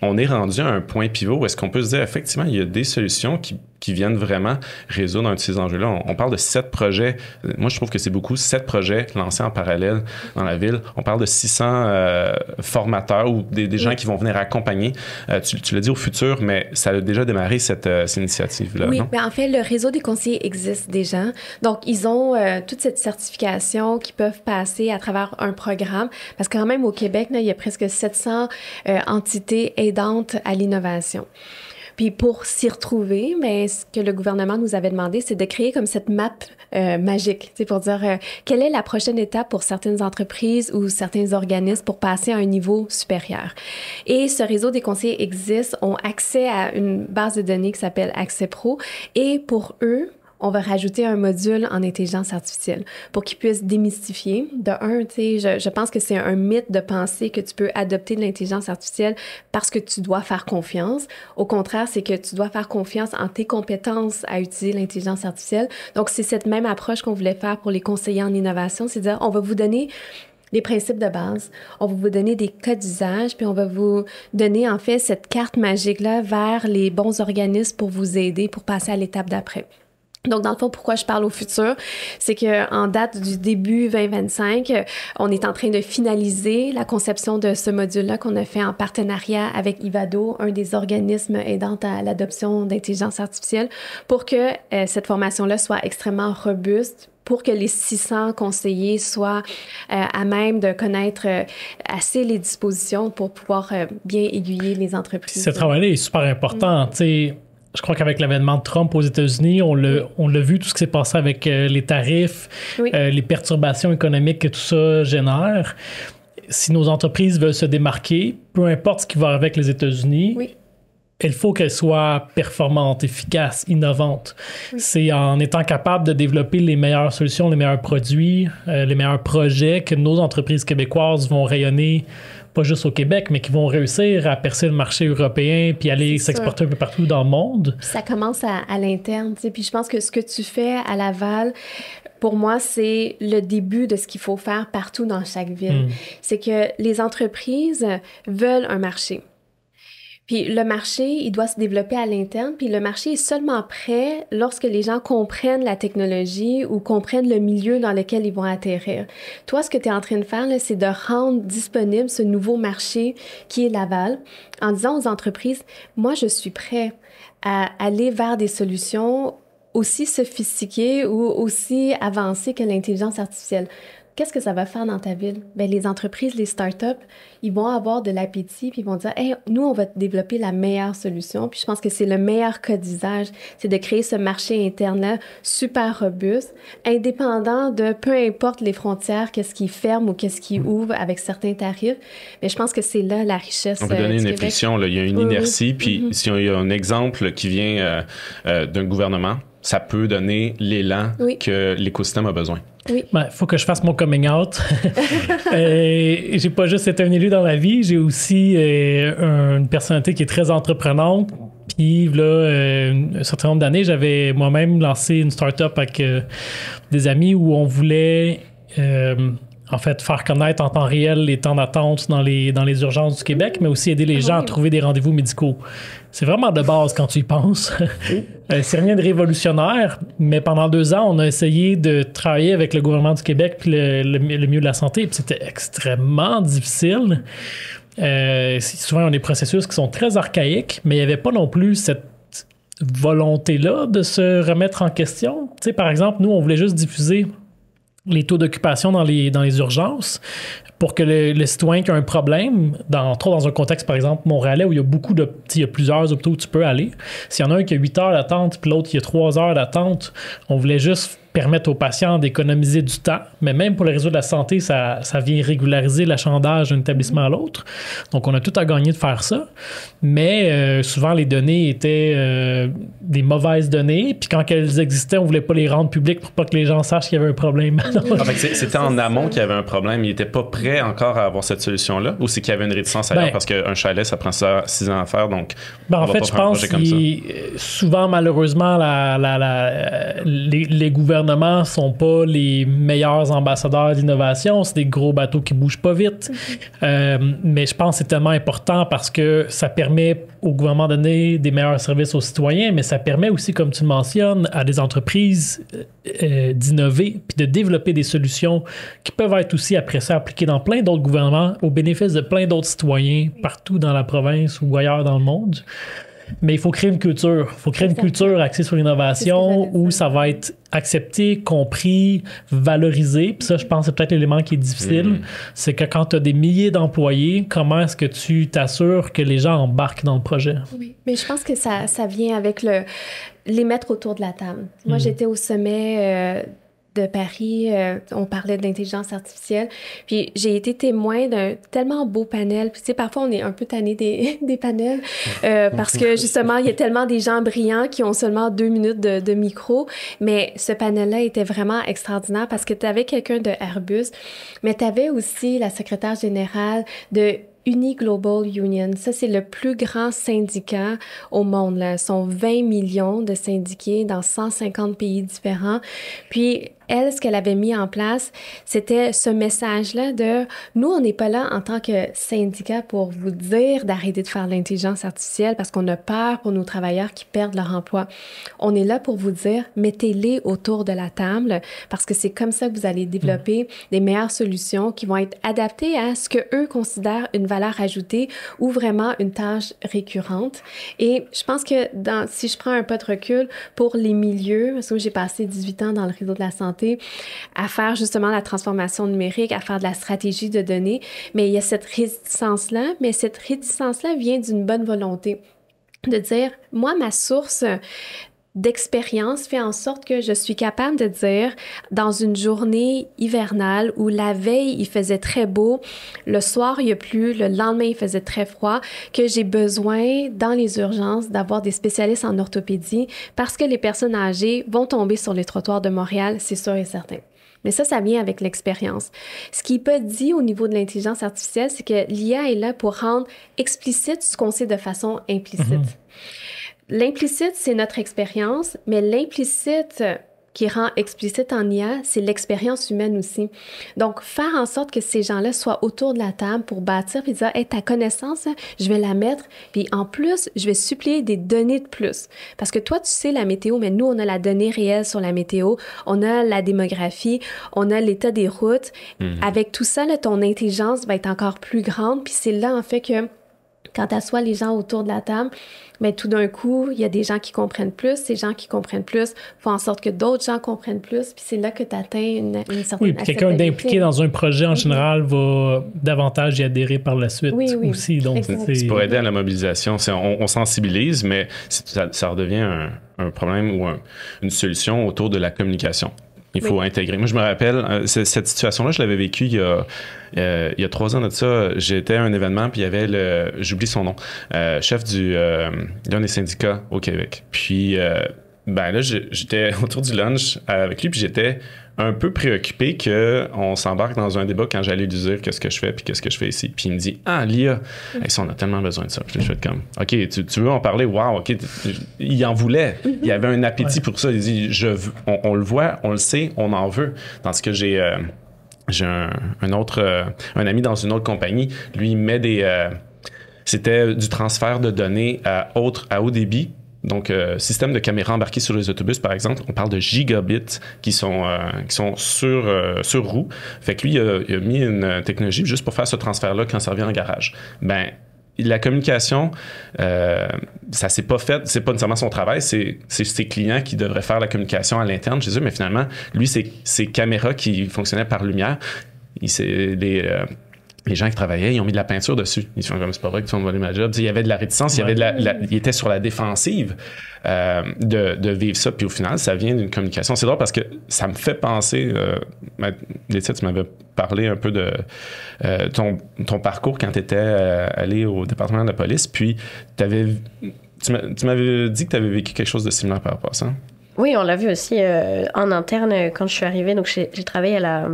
on est rendu à un point pivot où est-ce qu'on peut se dire, effectivement, il y a des solutions qui viennent vraiment résoudre un de ces enjeux-là. On parle de 7 projets. Moi, je trouve que c'est beaucoup, 7 projets lancés en parallèle dans la ville. On parle de 600 formateurs ou des gens qui vont venir accompagner. Tu l'as dit au futur, mais ça a déjà démarré cette initiative-là, oui, non? Mais en fait, le réseau des conseillers existe déjà. Donc, ils ont toute cette certification qu'ils peuvent passer à travers un programme. Parce que quand même, au Québec, là, il y a presque 700 entités aidantes à l'innovation. Puis pour s'y retrouver, mais ce que le gouvernement nous avait demandé, c'est de créer comme cette map magique, pour dire quelle est la prochaine étape pour certaines entreprises ou certains organismes pour passer à un niveau supérieur. Et ce réseau des conseillers existe, ont accès à une base de données qui s'appelle Accès Pro, et pour eux, on va rajouter un module en intelligence artificielle pour qu'il puisse démystifier. De un, tu sais, je pense que c'est un mythe de penser que tu peux adopter de l'intelligence artificielle parce que tu dois faire confiance. Au contraire, c'est que tu dois faire confiance en tes compétences à utiliser l'intelligence artificielle. Donc, c'est cette même approche qu'on voulait faire pour les conseillers en innovation, c'est-à-dire on va vous donner les principes de base, on va vous donner des cas d'usage, puis on va vous donner en fait cette carte magique-là vers les bons organismes pour vous aider pour passer à l'étape d'après. Donc, dans le fond, pourquoi je parle au futur, c'est qu'en date du début 2025, on est en train de finaliser la conception de ce module-là qu'on a fait en partenariat avec Ivado, un des organismes aidant à l'adoption d'intelligence artificielle, pour que cette formation-là soit extrêmement robuste, pour que les 600 conseillers soient à même de connaître assez les dispositions pour pouvoir bien aiguiller les entreprises. Ce travail-là est super important, tu sais. Je crois qu'avec l'avènement de Trump aux États-Unis, on l'a vu, tout ce qui s'est passé avec les tarifs, les perturbations économiques que tout ça génère. Si nos entreprises veulent se démarquer, peu importe ce qui va avec les États-Unis, il faut qu'elles soient performantes, efficaces, innovantes. C'est en étant capable de développer les meilleures solutions, les meilleurs produits, les meilleurs projets que nos entreprises québécoises vont rayonner, pas juste au Québec, mais qui vont réussir à percer le marché européen puis aller s'exporter un peu partout dans le monde. Puis ça commence à l'interne, tu sais. Puis je pense que ce que tu fais à Laval, pour moi, c'est le début de ce qu'il faut faire partout dans chaque ville. C'est que les entreprises veulent un marché. Puis le marché, il doit se développer à l'interne, puis le marché est seulement prêt lorsque les gens comprennent la technologie ou comprennent le milieu dans lequel ils vont atterrir. Toi, ce que tu es en train de faire, là, c'est de rendre disponible ce nouveau marché qui est Laval en disant aux entreprises, moi, je suis prêt à aller vers des solutions aussi sophistiquées ou aussi avancées que l'intelligence artificielle. Qu'est-ce que ça va faire dans ta ville? Bien, les entreprises, les startups, ils vont avoir de l'appétit, puis ils vont dire, hey, nous, on va développer la meilleure solution. Puis je pense que c'est le meilleur cas d'usage, c'est de créer ce marché interne-là super robuste, indépendant de peu importe les frontières, qu'est-ce qui ferme ou qu'est-ce qui ouvre avec certains tarifs. Mais je pense que c'est là la richesse. On peut donner une inflexion, là. Il y a une inertie, puis Mm-hmm. si il y a un exemple qui vient d'un gouvernement, ça peut donner l'élan que l'écosystème a besoin. Oui. Ben, faut que je fasse mon coming out. J'ai pas juste été un élu dans la vie, j'ai aussi une personnalité qui est très entreprenante. Puis là, un certain nombre d'années, j'avais moi-même lancé une start-up avec des amis où on voulait en fait faire connaître en temps réel les temps d'attente dans les urgences du Québec, mais aussi aider les gens à trouver des rendez-vous médicaux. C'est vraiment de base quand tu y penses. C'est rien de révolutionnaire, mais pendant 2 ans, on a essayé de travailler avec le gouvernement du Québec puis le milieu de la santé, puis c'était extrêmement difficile. Souvent, on a des processus qui sont très archaïques, mais il n'y avait pas non plus cette volonté-là de se remettre en question. Tu sais, par exemple, nous, on voulait juste diffuser les taux d'occupation dans les urgences pour que le citoyen qui a un problème, entre autres dans un contexte, par exemple, montréalais, où il y a plusieurs hôpitaux où tu peux aller, s'il y en a un qui a 8 heures d'attente puis l'autre qui a 3 heures d'attente, on voulait juste permettre aux patients d'économiser du temps, mais même pour le réseau de la santé, ça vient régulariser l'achalandage d'un établissement à l'autre. Donc, on a tout à gagner de faire ça, mais souvent, les données étaient des mauvaises données, puis quand elles existaient, on voulait pas les rendre publiques pour pas que les gens sachent qu'il y avait un problème. C'était en amont qu'il y avait un problème, il n'était pas prêt encore à avoir cette solution-là, ou c'est qu'il y avait une réticence ailleurs, parce qu'un chalet, ça prend 6 ans à faire, donc en fait, je pense que souvent, malheureusement, les gouvernements sont pas les meilleurs ambassadeurs d'innovation, c'est des gros bateaux qui bougent pas vite. Mais je pense que c'est tellement important parce que ça permet au gouvernement de donner des meilleurs services aux citoyens, mais ça permet aussi, comme tu le mentionnes, à des entreprises d'innover puis de développer des solutions qui peuvent être aussi après ça appliquées dans plein d'autres gouvernements au bénéfice de plein d'autres citoyens partout dans la province ou ailleurs dans le monde. Mais il faut créer une culture. Il faut créer une culture axée sur l'innovation où ça va être accepté, compris, valorisé. Puis ça, je pense que c'est peut-être l'élément qui est difficile. C'est que quand tu as des milliers d'employés, comment est-ce que tu t'assures que les gens embarquent dans le projet? Oui, mais je pense que ça vient avec les mettre autour de la table. Moi, j'étais au sommet de Paris, on parlait de l'intelligence artificielle. Puis j'ai été témoin d'un tellement beau panel. Puis tu sais, parfois on est un peu tanné des panels parce que justement, il y a tellement des gens brillants qui ont seulement 2 minutes de micro. Mais ce panel-là était vraiment extraordinaire parce que tu avais quelqu'un de Airbus, mais tu avais aussi la secrétaire générale de Uni Global Union. Ça, c'est le plus grand syndicat au monde, là. Ils sont 20 millions de syndiqués dans 150 pays différents. Puis, elle, ce qu'elle avait mis en place, c'était ce message-là de « Nous, on n'est pas là en tant que syndicat pour vous dire d'arrêter de faire de l'intelligence artificielle parce qu'on a peur pour nos travailleurs qui perdent leur emploi. On est là pour vous dire « Mettez-les autour de la table parce que c'est comme ça que vous allez développer des meilleures solutions qui vont être adaptées à ce que eux considèrent une valeur ajoutée ou vraiment une tâche récurrente. » Et je pense que si je prends un pas de recul pour les milieux, parce que j'ai passé 18 ans dans le réseau de la santé, à faire justement la transformation numérique, à faire de la stratégie de données, mais il y a cette réticence-là, mais cette réticence-là vient d'une bonne volonté de dire, moi, ma source d'expérience fait en sorte que je suis capable de dire, dans une journée hivernale où la veille, il faisait très beau, le soir, il y a plu, le lendemain, il faisait très froid, que j'ai besoin, dans les urgences, d'avoir des spécialistes en orthopédie parce que les personnes âgées vont tomber sur les trottoirs de Montréal, c'est sûr et certain. Mais ça vient avec l'expérience. Ce qui n'est pas dit au niveau de l'intelligence artificielle, c'est que l'IA est là pour rendre explicite ce qu'on sait de façon implicite. L'implicite, c'est notre expérience, mais l'implicite qui rend explicite en IA, c'est l'expérience humaine aussi. Donc, faire en sorte que ces gens-là soient autour de la table pour bâtir puis dire « Hey, ta connaissance, je vais la mettre, puis en plus, je vais suppléer des données de plus. » Parce que toi, tu sais la météo, mais nous, on a la donnée réelle sur la météo, on a la démographie, on a l'état des routes. Avec tout ça, là, ton intelligence va être encore plus grande, puis c'est là, en fait, que quand tu assois les gens autour de la table, mais tout d'un coup, il y a des gens qui comprennent plus. Ces gens qui comprennent plus font en sorte que d'autres gens comprennent plus. Puis c'est là que tu atteins une certaine Oui, puis quelqu'un d'impliqué dans un projet, en général, va davantage y adhérer par la suite aussi. Donc, c'est pour aider à la mobilisation. On sensibilise, mais ça redevient un problème ou une solution autour de la communication. Il faut intégrer. Moi, je me rappelle, cette situation-là, je l'avais vécue il y a 3 ans de ça. J'étais à un événement, puis il y avait j'oublie son nom, chef d'un des syndicats au Québec. Puis, là, j'étais autour du lunch avec lui, puis j'étais un peu préoccupé qu'on s'embarque dans un débat quand j'allais lui dire qu'est-ce que je fais, puis qu'est-ce que je fais ici. Puis il me dit « Ah, l'IA, ça, on a tellement besoin de ça. » Puis je fais comme « OK, tu veux en parler? Wow, OK. » Il en voulait. Il y avait un appétit pour ça. Il dit « On le voit, on le sait, on en veut. » Tandis que j'ai un ami dans une autre compagnie. Lui, il met c'était du transfert de données à haut débit. Donc, système de caméras embarquées sur les autobus, par exemple, on parle de gigabits qui sont sur roue. Fait que lui, il a mis une technologie juste pour faire ce transfert-là quand ça revient en garage. Ben, la communication, ça s'est pas fait, c'est pas nécessairement son travail, c'est ses clients qui devraient faire la communication à l'interne chez eux, mais finalement, lui, c'est ses caméras qui fonctionnaient par lumière. Les gens qui travaillaient, ils ont mis de la peinture dessus. Ils sont comme, c'est pas vrai que tu vas me voler ma job. Il y avait de la réticence, il y avait il était sur la défensive de vivre ça. Puis au final, ça vient d'une communication. C'est drôle parce que ça me fait penser, Laetitia, tu m'avais parlé un peu de ton parcours quand tu étais allé au département de la police. Puis tu m'avais dit que tu avais vécu quelque chose de similaire par rapport à ça. Oui, on l'a vu aussi en interne quand je suis arrivée. Donc j'ai travaillé à la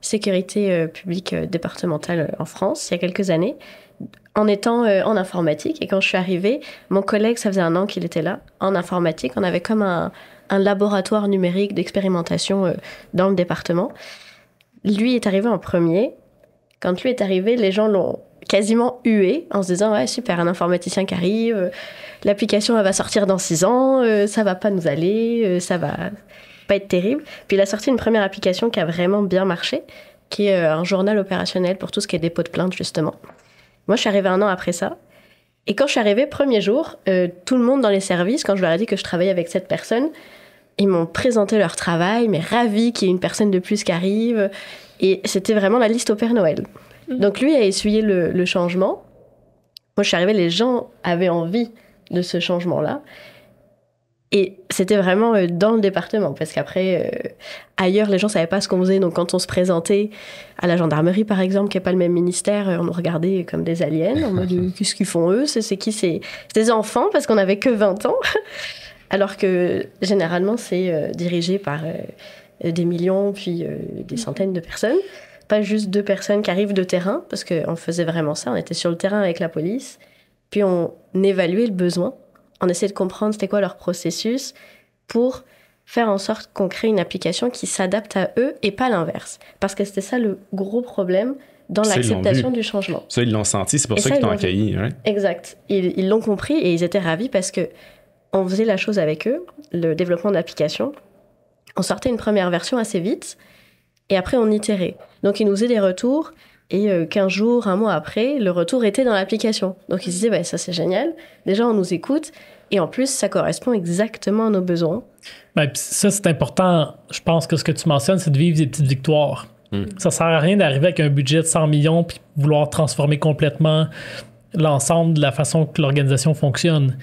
sécurité publique départementale en France il y a quelques années, en étant en informatique. Et quand je suis arrivée, mon collègue, ça faisait 1 an qu'il était là, en informatique. On avait comme un laboratoire numérique d'expérimentation dans le département. Lui est arrivé en premier. Quand lui est arrivé, les gens l'ont quasiment hué en se disant « Ouais, super, un informaticien qui arrive, l'application elle va sortir dans 6 ans, ça va pas nous aller, ça va pas être terrible. » Puis il a sorti une première application qui a vraiment bien marché, qui est un journal opérationnel pour tout ce qui est dépôt de plainte, justement. Moi, je suis arrivée 1 an après ça. Et quand je suis arrivée, premier jour, tout le monde dans les services, quand je leur ai dit que je travaillais avec cette personne, ils m'ont présenté leur travail, mais ravis qu'il y ait une personne de plus qui arrive. Et c'était vraiment la liste au Père Noël. Donc lui a essuyé le changement. Moi, je suis arrivée, les gens avaient envie de ce changement-là. Et c'était vraiment dans le département, parce qu'après, ailleurs, les gens ne savaient pas ce qu'on faisait. Donc, quand on se présentait à la gendarmerie, par exemple, qui n'est pas le même ministère, on nous regardait comme des aliens, en mode qu'est-ce qu'ils font eux? C'est qui? C'est des enfants, parce qu'on n'avait que 20 ans. Alors que généralement, c'est dirigé par des millions, puis des centaines de personnes. Pas juste 2 personnes qui arrivent de terrain, parce qu'on faisait vraiment ça. On était sur le terrain avec la police, puis on évaluait le besoin. On essayait de comprendre c'était quoi leur processus pour faire en sorte qu'on crée une application qui s'adapte à eux et pas l'inverse. Parce que c'était ça le gros problème dans l'acceptation du changement. Ça, ils l'ont senti, c'est pour ça qu'ils t'ont accueilli. Hein? Exact. Ils l'ont compris et ils étaient ravis parce qu'on faisait la chose avec eux, le développement d'application. On sortait une première version assez vite et après on itérait. Donc ils nous faisaient des retours et 15 jours, un mois après, le retour était dans l'application. Donc ils se disaient, ça c'est génial, déjà on nous écoute et en plus ça correspond exactement à nos besoins. Ben, ça c'est important, je pense que ce que tu mentionnes, c'est de vivre des petites victoires. Ça sert à rien d'arriver avec un budget de 100 millions puis vouloir transformer complètement l'ensemble de la façon que l'organisation fonctionne.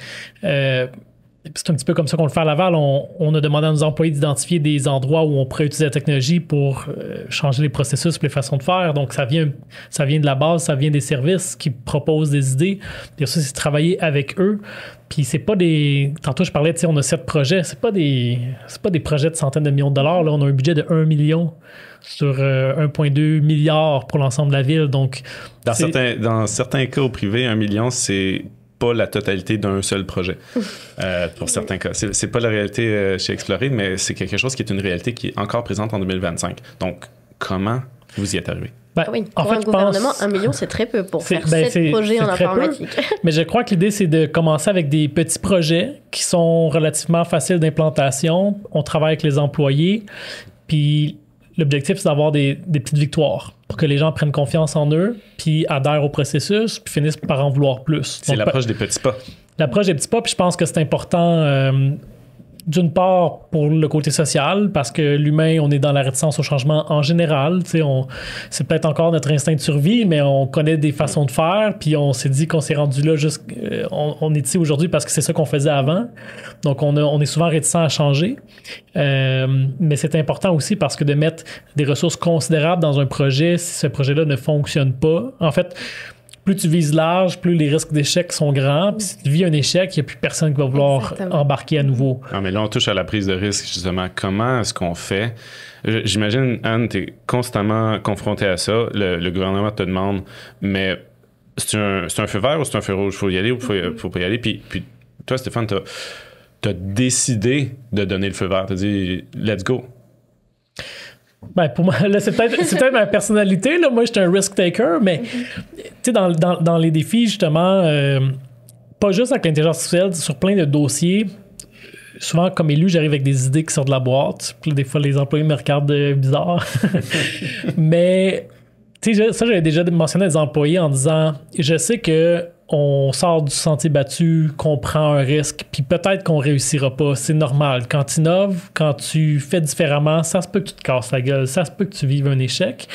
C'est un petit peu comme ça qu'on le fait à Laval. On a demandé à nos employés d'identifier des endroits où on pourrait utiliser la technologie pour changer les processus, les façons de faire. Donc, ça vient de la base, ça vient des services qui proposent des idées. Puis ça, c'est travailler avec eux. Puis c'est pas des... Tantôt, je parlais, on a 7 projets. C'est pas des projets de centaines de millions de dollars. Là, on a un budget de 1 million sur 1,2 milliard pour l'ensemble de la ville. Donc, dans certains cas au privé, 1 million, c'est pas la totalité d'un seul projet. Pour certains cas. C'est pas la réalité chez Explorer, mais c'est quelque chose qui est une réalité qui est encore présente en 2025. Donc, comment vous y êtes arrivé? Oui, pour un gouvernement, 1 million, c'est très peu pour faire 7 projets en informatique. Mais je crois que l'idée, c'est de commencer avec des petits projets qui sont relativement faciles d'implantation. On travaille avec les employés, puis l'objectif, c'est d'avoir des petites victoires pour que les gens prennent confiance en eux, puis adhèrent au processus, puis finissent par en vouloir plus. C'est l'approche des petits pas. L'approche des petits pas, puis je pense que c'est important, d'une part, pour le côté social, parce que l'humain, on est dans la réticence au changement en général. C'est peut-être encore notre instinct de survie, mais on connaît des façons de faire, puis on s'est dit qu'on s'est rendu là on est ici aujourd'hui parce que c'est ça qu'on faisait avant. Donc, on est souvent réticent à changer. Mais c'est important aussi parce que de mettre des ressources considérables dans un projet, si ce projet-là ne fonctionne pas, en fait, plus tu vises large, plus les risques d'échec sont grands. Puis si tu vis un échec, il n'y a plus personne qui va vouloir embarquer à nouveau. Ah, mais là, on touche à la prise de risque, justement. Comment est-ce qu'on fait? J'imagine, Anne, tu es constamment confronté à ça. Le gouvernement te demande, mais c'est un feu vert ou c'est un feu rouge? Il faut y aller ou il faut pas y aller? Puis toi, Stéphane, t'as décidé de donner le feu vert. T'as dit, let's go. Ben pour moi, là, c'est peut-être ma personnalité. Là. Moi, j'étais un risk-taker, mais tu sais, dans les défis, justement, pas juste avec l'intelligence artificielle, sur plein de dossiers, souvent, comme élu, j'arrive avec des idées qui sortent de la boîte. Puis des fois, les employés me regardent bizarre. Mais, tu sais, ça, j'avais déjà mentionné à des employés en disant, je sais que on sort du sentier battu, qu'on prend un risque, puis peut-être qu'on réussira pas. C'est normal. Quand tu innoves, quand tu fais différemment, ça se peut que tu te casses la gueule, ça se peut que tu vives un échec.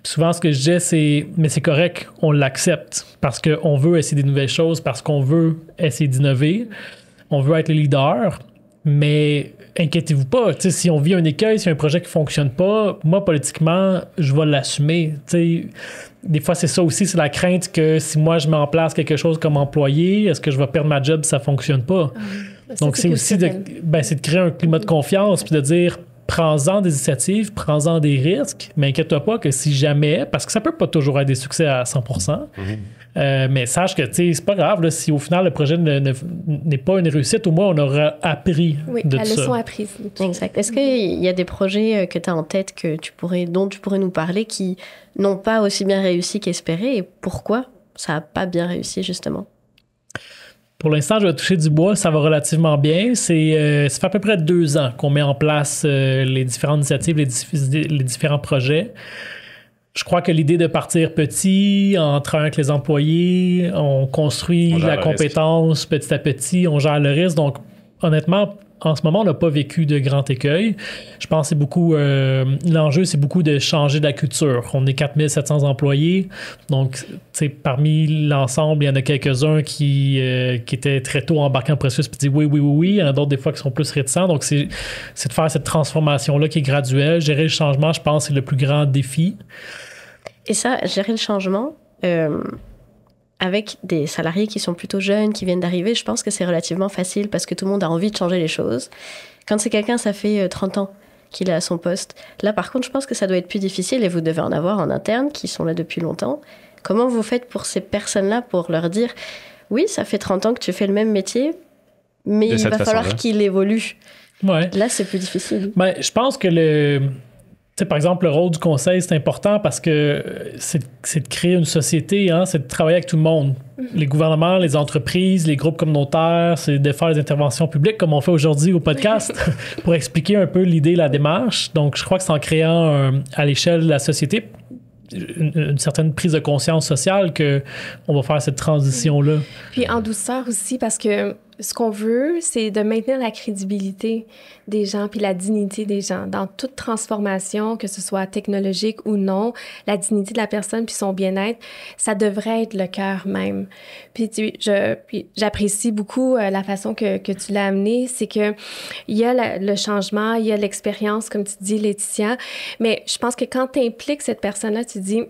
Puis souvent, ce que je dis, c'est « mais c'est correct, on l'accepte parce qu'on veut essayer des nouvelles choses, parce qu'on veut essayer d'innover, on veut être le leader, mais inquiétez-vous pas. Si on vit un écueil, si un projet qui fonctionne pas, moi, politiquement, je vais l'assumer. » Des fois, c'est ça aussi, c'est la crainte que si moi, je mets en place quelque chose comme employé, est-ce que je vais perdre ma job si ça fonctionne pas? Donc, c'est aussi c'est de créer un climat de confiance puis de dire, prends-en des initiatives, prends-en des risques, mais inquiète-toi pas que si jamais, parce que ça peut pas toujours être des succès à 100%, mais sache que c'est pas grave là, si au final le projet n'est pas une réussite, au moins on aura appris de la ça. leçon apprise. Exact. Est-ce qu'il y a des projets que tu as en tête dont tu pourrais nous parler qui n'ont pas aussi bien réussi qu'espéré et pourquoi ça n'a pas bien réussi justement? Pour l'instant, je vais toucher du bois, ça va relativement bien. Ça fait à peu près 2 ans qu'on met en place les différentes initiatives, les différents projets. Je crois que l'idée de partir petit, en travaillant avec les employés, on construit la compétence petit à petit, on gère le risque. Donc, honnêtement, en ce moment, on n'a pas vécu de grand écueil. Je pense que c'est beaucoup... l'enjeu, c'est beaucoup de changer de la culture. On est 4700 employés. Donc, parmi l'ensemble, il y en a quelques-uns qui étaient très tôt embarqués en processus puis disent oui. Il y en a d'autres, des fois, qui sont plus réticents. Donc, c'est de faire cette transformation-là qui est graduelle. Gérer le changement, je pense, c'est le plus grand défi. Et ça, gérer le changement... avec des salariés qui sont plutôt jeunes, qui viennent d'arriver, je pense que c'est relativement facile parce que tout le monde a envie de changer les choses. Quand c'est quelqu'un, ça fait 30 ans qu'il est à son poste. Là, par contre, je pense que ça doit être plus difficile et vous devez en avoir en interne qui sont là depuis longtemps. Comment vous faites pour ces personnes-là pour leur dire « Oui, ça fait 30 ans que tu fais le même métier, mais il va falloir qu'il évolue. » Ouais. Là, c'est plus difficile. Ben, je pense que par exemple, le rôle du conseil, c'est important parce que c'est de créer une société, hein, c'est de travailler avec tout le monde. Les gouvernements, les entreprises, les groupes communautaires, c'est de faire des interventions publiques comme on fait aujourd'hui au podcast pour expliquer un peu l'idée, la démarche. Donc, je crois que c'est en créant à l'échelle de la société une certaine prise de conscience sociale qu'on va faire cette transition-là. Puis en douceur aussi, parce que ce qu'on veut, c'est de maintenir la crédibilité des gens puis la dignité des gens. Dans toute transformation, que ce soit technologique ou non, la dignité de la personne puis son bien-être, ça devrait être le cœur même. Puis j'apprécie beaucoup la façon que tu l'as amené, c'est que il y a le changement, il y a l'expérience, comme tu dis, Laetitia, mais je pense que quand tu impliques cette personne-là, tu dis,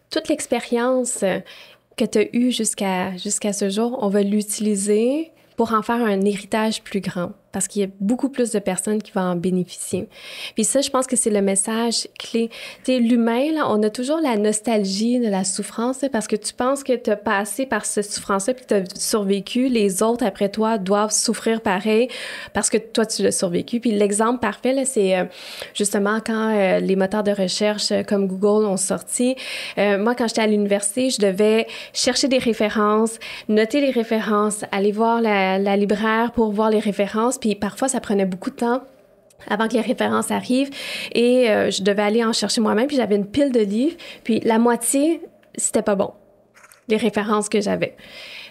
toute l'expérience que tu as eue jusqu'à ce jour, on va l'utiliser pour en faire un héritage plus grand, parce qu'il y a beaucoup plus de personnes qui vont en bénéficier. Puis ça, je pense que c'est le message clé. Tu sais, l'humain, là, on a toujours la nostalgie de la souffrance, parce que tu penses que tu as passé par cette souffrance-là puis que tu as survécu. Les autres, après toi, doivent souffrir pareil parce que toi, tu l'as survécu. Puis l'exemple parfait, là, c'est justement quand les moteurs de recherche comme Google ont sorti. Moi, quand j'étais à l'université, je devais chercher des références, noter les références, aller voir la libraire pour voir les références. Puis parfois, ça prenait beaucoup de temps avant que les références arrivent et je devais aller en chercher moi-même. Puis j'avais une pile de livres, puis la moitié, c'était pas bon, les références que j'avais.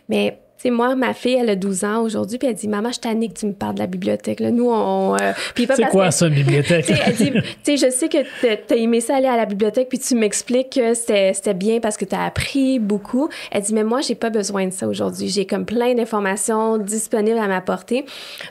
Mais tu sais, moi, ma fille, elle a 12 ans aujourd'hui, puis elle dit « Maman, je suis tannée que tu me parles de la bibliothèque. » Là, nous, c'est quoi ça, une bibliothèque? Elle dit « Tu sais, je sais que t'as aimé ça aller à la bibliothèque, puis tu m'expliques que c'était bien parce que t'as appris beaucoup. » Elle dit « Mais moi, j'ai pas besoin de ça aujourd'hui. J'ai comme plein d'informations disponibles à ma portée. »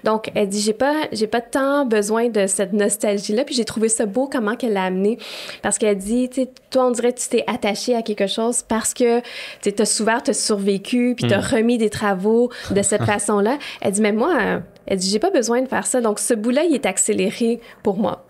Donc, elle dit « J'ai pas tant besoin de cette nostalgie-là. » Puis j'ai trouvé ça beau comment qu'elle l'a amené. Parce qu'elle dit « Tu sais, toi, on dirait que tu t'es attaché à quelque chose parce que tu t'as souvent survécu, puis t'as remis des travaux de cette façon-là. » Elle dit, mais moi, elle dit, j'ai pas besoin de faire ça. Donc, ce bout-là, il est accéléré pour moi.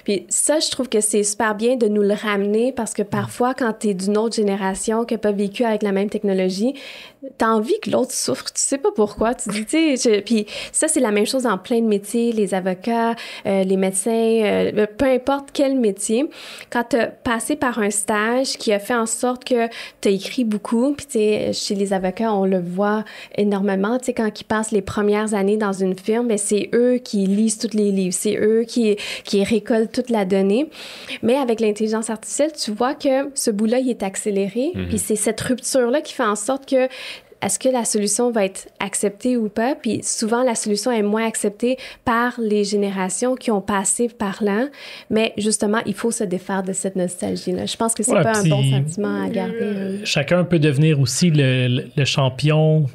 Puis ça, je trouve que c'est super bien de nous le ramener parce que parfois, quand tu es d'une autre génération qui n'a pas vécu avec la même technologie, tu as envie que l'autre souffre. Tu sais pas pourquoi. Tu dis, tu sais, puis ça, c'est la même chose dans plein de métiers, les avocats, les médecins, peu importe quel métier. Quand tu as passé par un stage qui a fait en sorte que tu as écrit beaucoup, puis tu sais, chez les avocats, on le voit énormément, tu sais, quand ils passent les premières années dans une firme, bien, c'est eux qui lisent tous les livres, c'est eux qui récoltent toute la donnée. Mais avec l'intelligence artificielle, tu vois que ce bout-là, il est accéléré, puis c'est cette rupture-là qui fait en sorte que est-ce que la solution va être acceptée ou pas? Puis souvent, la solution est moins acceptée par les générations qui ont passé par là. Mais justement, il faut se défaire de cette nostalgie-là. Je pense que c'est pas un bon sentiment à garder. Chacun peut devenir aussi le champion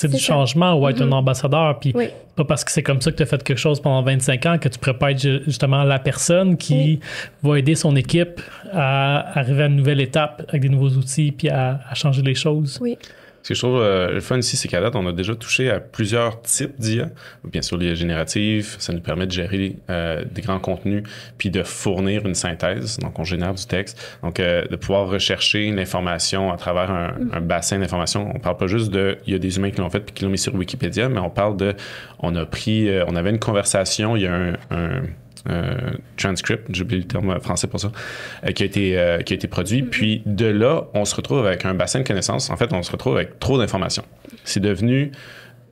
du changement ou être un ambassadeur. Puis pas parce que c'est comme ça que tu as fait quelque chose pendant 25 ans que tu pourrais pas être justement la personne qui va aider son équipe à arriver à une nouvelle étape avec des nouveaux outils puis à changer les choses. Oui. Ce que je trouve le fun ici, c'est qu'à date, on a déjà touché à plusieurs types d'IA. Bien sûr, l'IA générative, ça nous permet de gérer des grands contenus puis de fournir une synthèse. Donc, on génère du texte. Donc, de pouvoir rechercher l'information à travers un bassin d'informations. On parle pas juste il y a des humains qui l'ont fait puis qui l'ont mis sur Wikipédia, mais on parle on avait une conversation, il y a un transcript, j'ai oublié le terme français pour ça, qui a été produit. Puis de là, on se retrouve avec un bassin de connaissances. En fait, on se retrouve avec trop d'informations. C'est devenu...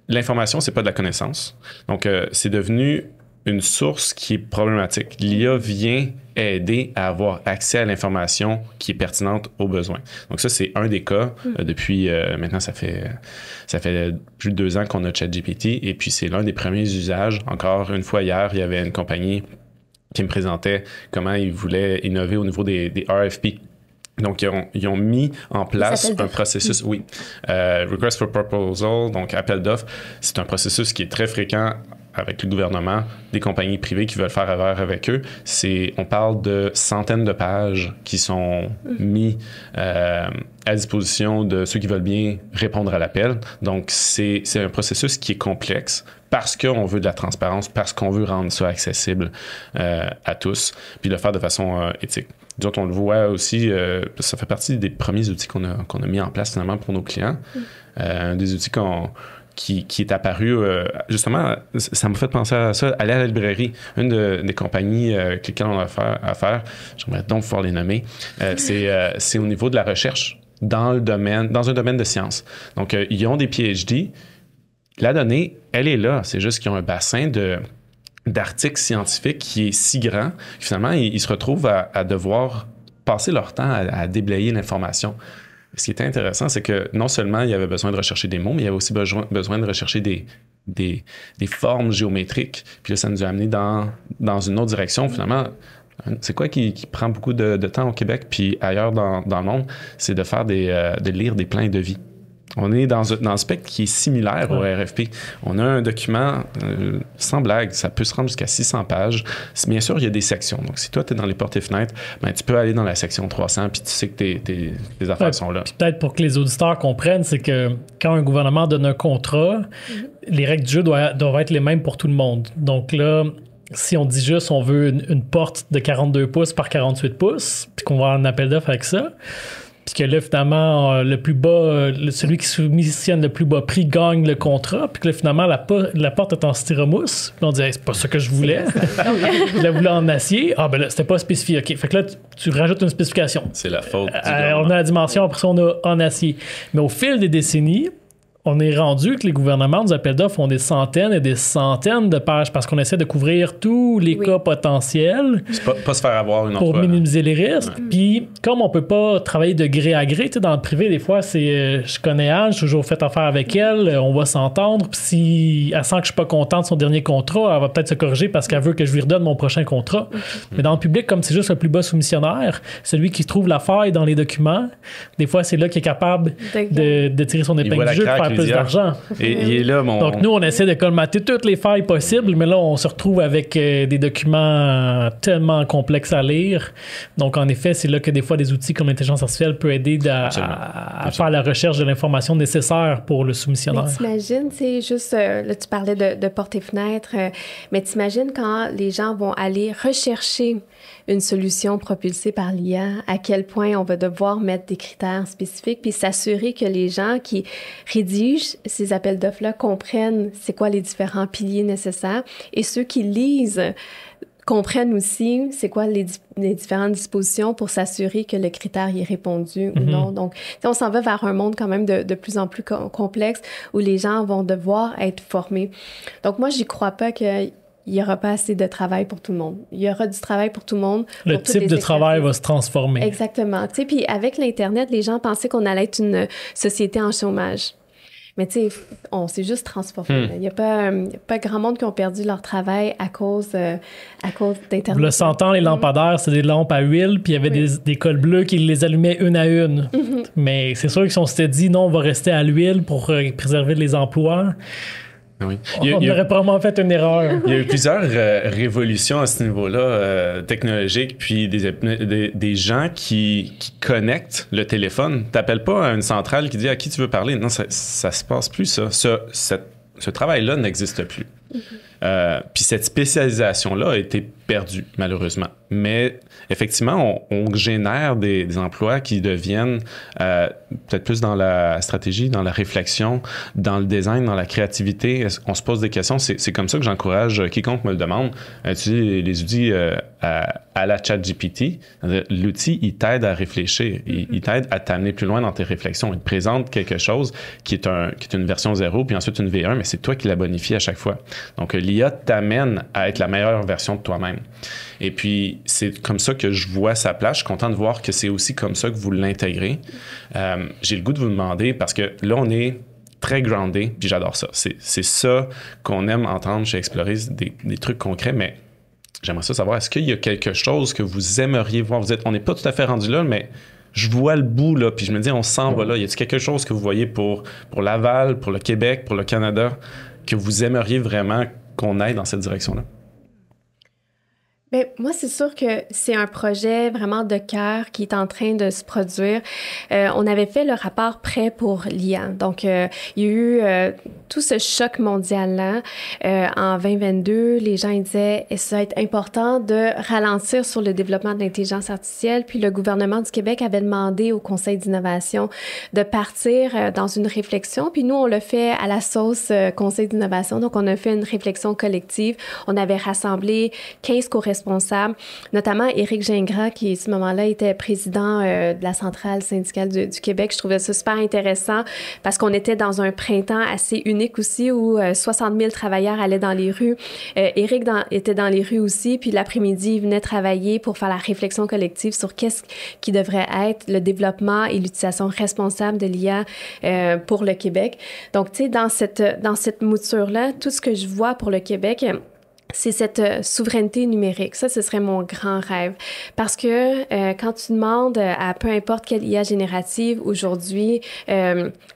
L'information, c'est pas de la connaissance. Donc, c'est devenu une source qui est problématique. L'IA vient aider à avoir accès à l'information qui est pertinente aux besoins. Donc ça, c'est un des cas. Depuis maintenant, ça fait plus de 2 ans qu'on a ChatGPT, et puis c'est l'un des premiers usages. Encore une fois, hier, il y avait une compagnie qui me présentait comment ils voulaient innover au niveau des RFP. Donc, ils ont mis en place un processus, Request for Proposal, donc appel d'offres. C'est un processus qui est très fréquent avec le gouvernement, des compagnies privées qui veulent faire affaire avec eux. On parle de centaines de pages qui sont mis à disposition de ceux qui veulent bien répondre à l'appel. Donc, c'est un processus qui est complexe parce qu'on veut de la transparence, parce qu'on veut rendre ça accessible à tous, puis le faire de façon éthique. Nous autres, on le voit aussi, ça fait partie des premiers outils qu'on a mis en place finalement pour nos clients. Des outils qui est apparu, justement, ça m'a fait penser à ça, aller à la librairie. Une des compagnies avec lesquelles on a affaire, j'aimerais donc pouvoir les nommer, c'est au niveau de la recherche dans un domaine de sciences. Donc, ils ont des PhD. La donnée, elle est là. C'est juste qu'ils ont un bassin d'articles scientifiques qui est si grand que finalement, ils se retrouvent à devoir passer leur temps à déblayer l'information. Ce qui était intéressant, c'est que non seulement il y avait besoin de rechercher des mots, mais il y avait aussi besoin de rechercher des formes géométriques. Puis là, ça nous a amené dans une autre direction. Finalement, c'est quoi qui prend beaucoup de temps au Québec puis ailleurs dans le monde? C'est de lire des plans de vie. On est dans un spectre qui est similaire au RFP. On a un document, sans blague, ça peut se rendre jusqu'à 600 pages. Bien sûr, il y a des sections. Donc, si toi, tu es dans les portes et fenêtres, ben, tu peux aller dans la section 300 puis tu sais que tes affaires sont là. Puis peut-être pour que les auditeurs comprennent, c'est que quand un gouvernement donne un contrat, les règles du jeu doivent être les mêmes pour tout le monde. Donc là, si on dit juste on veut une porte de 42 pouces par 48 pouces, puis qu'on va avoir un appel d'offres avec ça, puis que là, finalement, le plus bas, celui qui soumissionne le plus bas prix gagne le contrat. Puis que là, finalement, la porte est en styromousse. Puis on dit, hey, c'est pas ça que je voulais. Je la voulais en acier. Ah, ben là, c'était pas spécifié. OK. Fait que là, tu rajoutes une spécification. C'est la faute. On a la dimension, après ça, on a en acier. Mais au fil des décennies, on est rendu que les gouvernements des appels d'offres ont des centaines et des centaines de pages parce qu'on essaie de couvrir tous les cas potentiels. C'est pas se faire avoir une pour minimiser les risques. Puis, comme on peut pas travailler de gré à gré, tu sais, dans le privé, des fois, c'est je connais Anne, j'ai toujours fait affaire avec elle, on va s'entendre. Puis, si elle sent que je suis pas content de son dernier contrat, elle va peut-être se corriger parce qu'elle veut que je lui redonne mon prochain contrat. Mais dans le public, comme c'est juste le plus bas soumissionnaire, celui qui trouve la faille dans les documents, des fois, c'est là qu'il est capable de tirer son épingle du jeu, de faire plus d'argent. Et il est là, Donc, nous, on essaie de colmater toutes les failles possibles, mais là, on se retrouve avec des documents tellement complexes à lire. Donc, en effet, c'est là que des fois, des outils comme l'intelligence artificielle peuvent aider à faire la recherche de l'information nécessaire pour le soumissionnaire. T'imagines, c'est juste, là, tu parlais de portes et fenêtres, mais t'imagines quand les gens vont aller rechercher une solution propulsée par l'IA, à quel point on va devoir mettre des critères spécifiques puis s'assurer que les gens qui rédigent ces appels d'offres-là comprennent c'est quoi les différents piliers nécessaires et ceux qui lisent comprennent aussi c'est quoi les différentes dispositions pour s'assurer que le critère y est répondu ou non. Donc, on s'en va vers un monde quand même de plus en plus complexe où les gens vont devoir être formés. Donc, moi, j'y crois pas qu'il n'y aura pas assez de travail pour tout le monde. Il y aura du travail pour tout le monde. Le type de travail va se transformer. Exactement. Tu sais, puis avec l'Internet, les gens pensaient qu'on allait être une société en chômage. Mais tu sais, on s'est juste transformé. Il n'y a pas grand monde qui ont perdu leur travail à cause d'Internet. Le 100 ans, les lampadaires, c'est des lampes à huile, puis il y avait des cols bleus qui les allumaient une à une. Mais c'est sûr qu'ils s'était dit, non, on va rester à l'huile pour préserver les emplois. Oui. On aurait probablement fait une erreur. Il y a eu plusieurs révolutions à ce niveau-là, technologiques, puis des gens qui connectent le téléphone. T'appelles pas à une centrale qui dit à qui tu veux parler. Non, ça se passe plus, ça. Ce travail-là n'existe plus. Puis cette spécialisation-là a été perdue, malheureusement. Mais effectivement, on génère des emplois qui deviennent peut-être plus dans la stratégie, dans la réflexion, dans le design, dans la créativité. On se pose des questions. C'est comme ça que j'encourage quiconque me le demande. Utiliser les outils à la ChatGPT. L'outil, il t'aide à réfléchir. Il t'aide à t'amener plus loin dans tes réflexions. Il te présente quelque chose qui est une version 0, puis ensuite une V1, mais c'est toi qui la bonifie à chaque fois. Donc, l'IA t'amène à être la meilleure version de toi-même. Et puis, c'est comme ça que je vois sa place. Je suis content de voir que c'est aussi comme ça que vous l'intégrez. J'ai le goût de vous demander, parce que là, on est très groundé, puis j'adore ça. C'est ça qu'on aime entendre chez Exploris, des trucs concrets, mais j'aimerais ça savoir, est-ce qu'il y a quelque chose que vous aimeriez voir? Vous dites, on n'est pas tout à fait rendu là, mais je vois le bout, là, puis je me dis, on s'en va là. Y a-t-il quelque chose que vous voyez pour Laval, pour le Québec, pour le Canada, que vous aimeriez vraiment qu'on aille dans cette direction-là? Bien, moi, c'est sûr que c'est un projet vraiment de cœur qui est en train de se produire. On avait fait le rapport prêt pour l'IA. Donc, il y a eu tout ce choc mondial-là. En 2022, les gens ils disaient « ça va être important de ralentir sur le développement de l'intelligence artificielle ». Puis le gouvernement du Québec avait demandé au Conseil d'innovation de partir dans une réflexion. Puis nous, on l'a fait à la sauce Conseil d'innovation. Donc, on a fait une réflexion collective. On avait rassemblé 15 co-responsables, notamment Éric Gingras, qui, à ce moment-là, était président de la centrale syndicale du Québec. Je trouvais ça super intéressant parce qu'on était dans un printemps assez unique aussi où 60 000 travailleurs allaient dans les rues. Éric était dans les rues aussi, puis l'après-midi, il venait travailler pour faire la réflexion collective sur qu'est-ce qui devrait être le développement et l'utilisation responsable de l'IA pour le Québec. Donc, tu sais, dans cette mouture-là, tout ce que je vois pour le Québec, c'est cette souveraineté numérique. Ça, ce serait mon grand rêve. Parce que quand tu demandes à peu importe quelle IA générative aujourd'hui,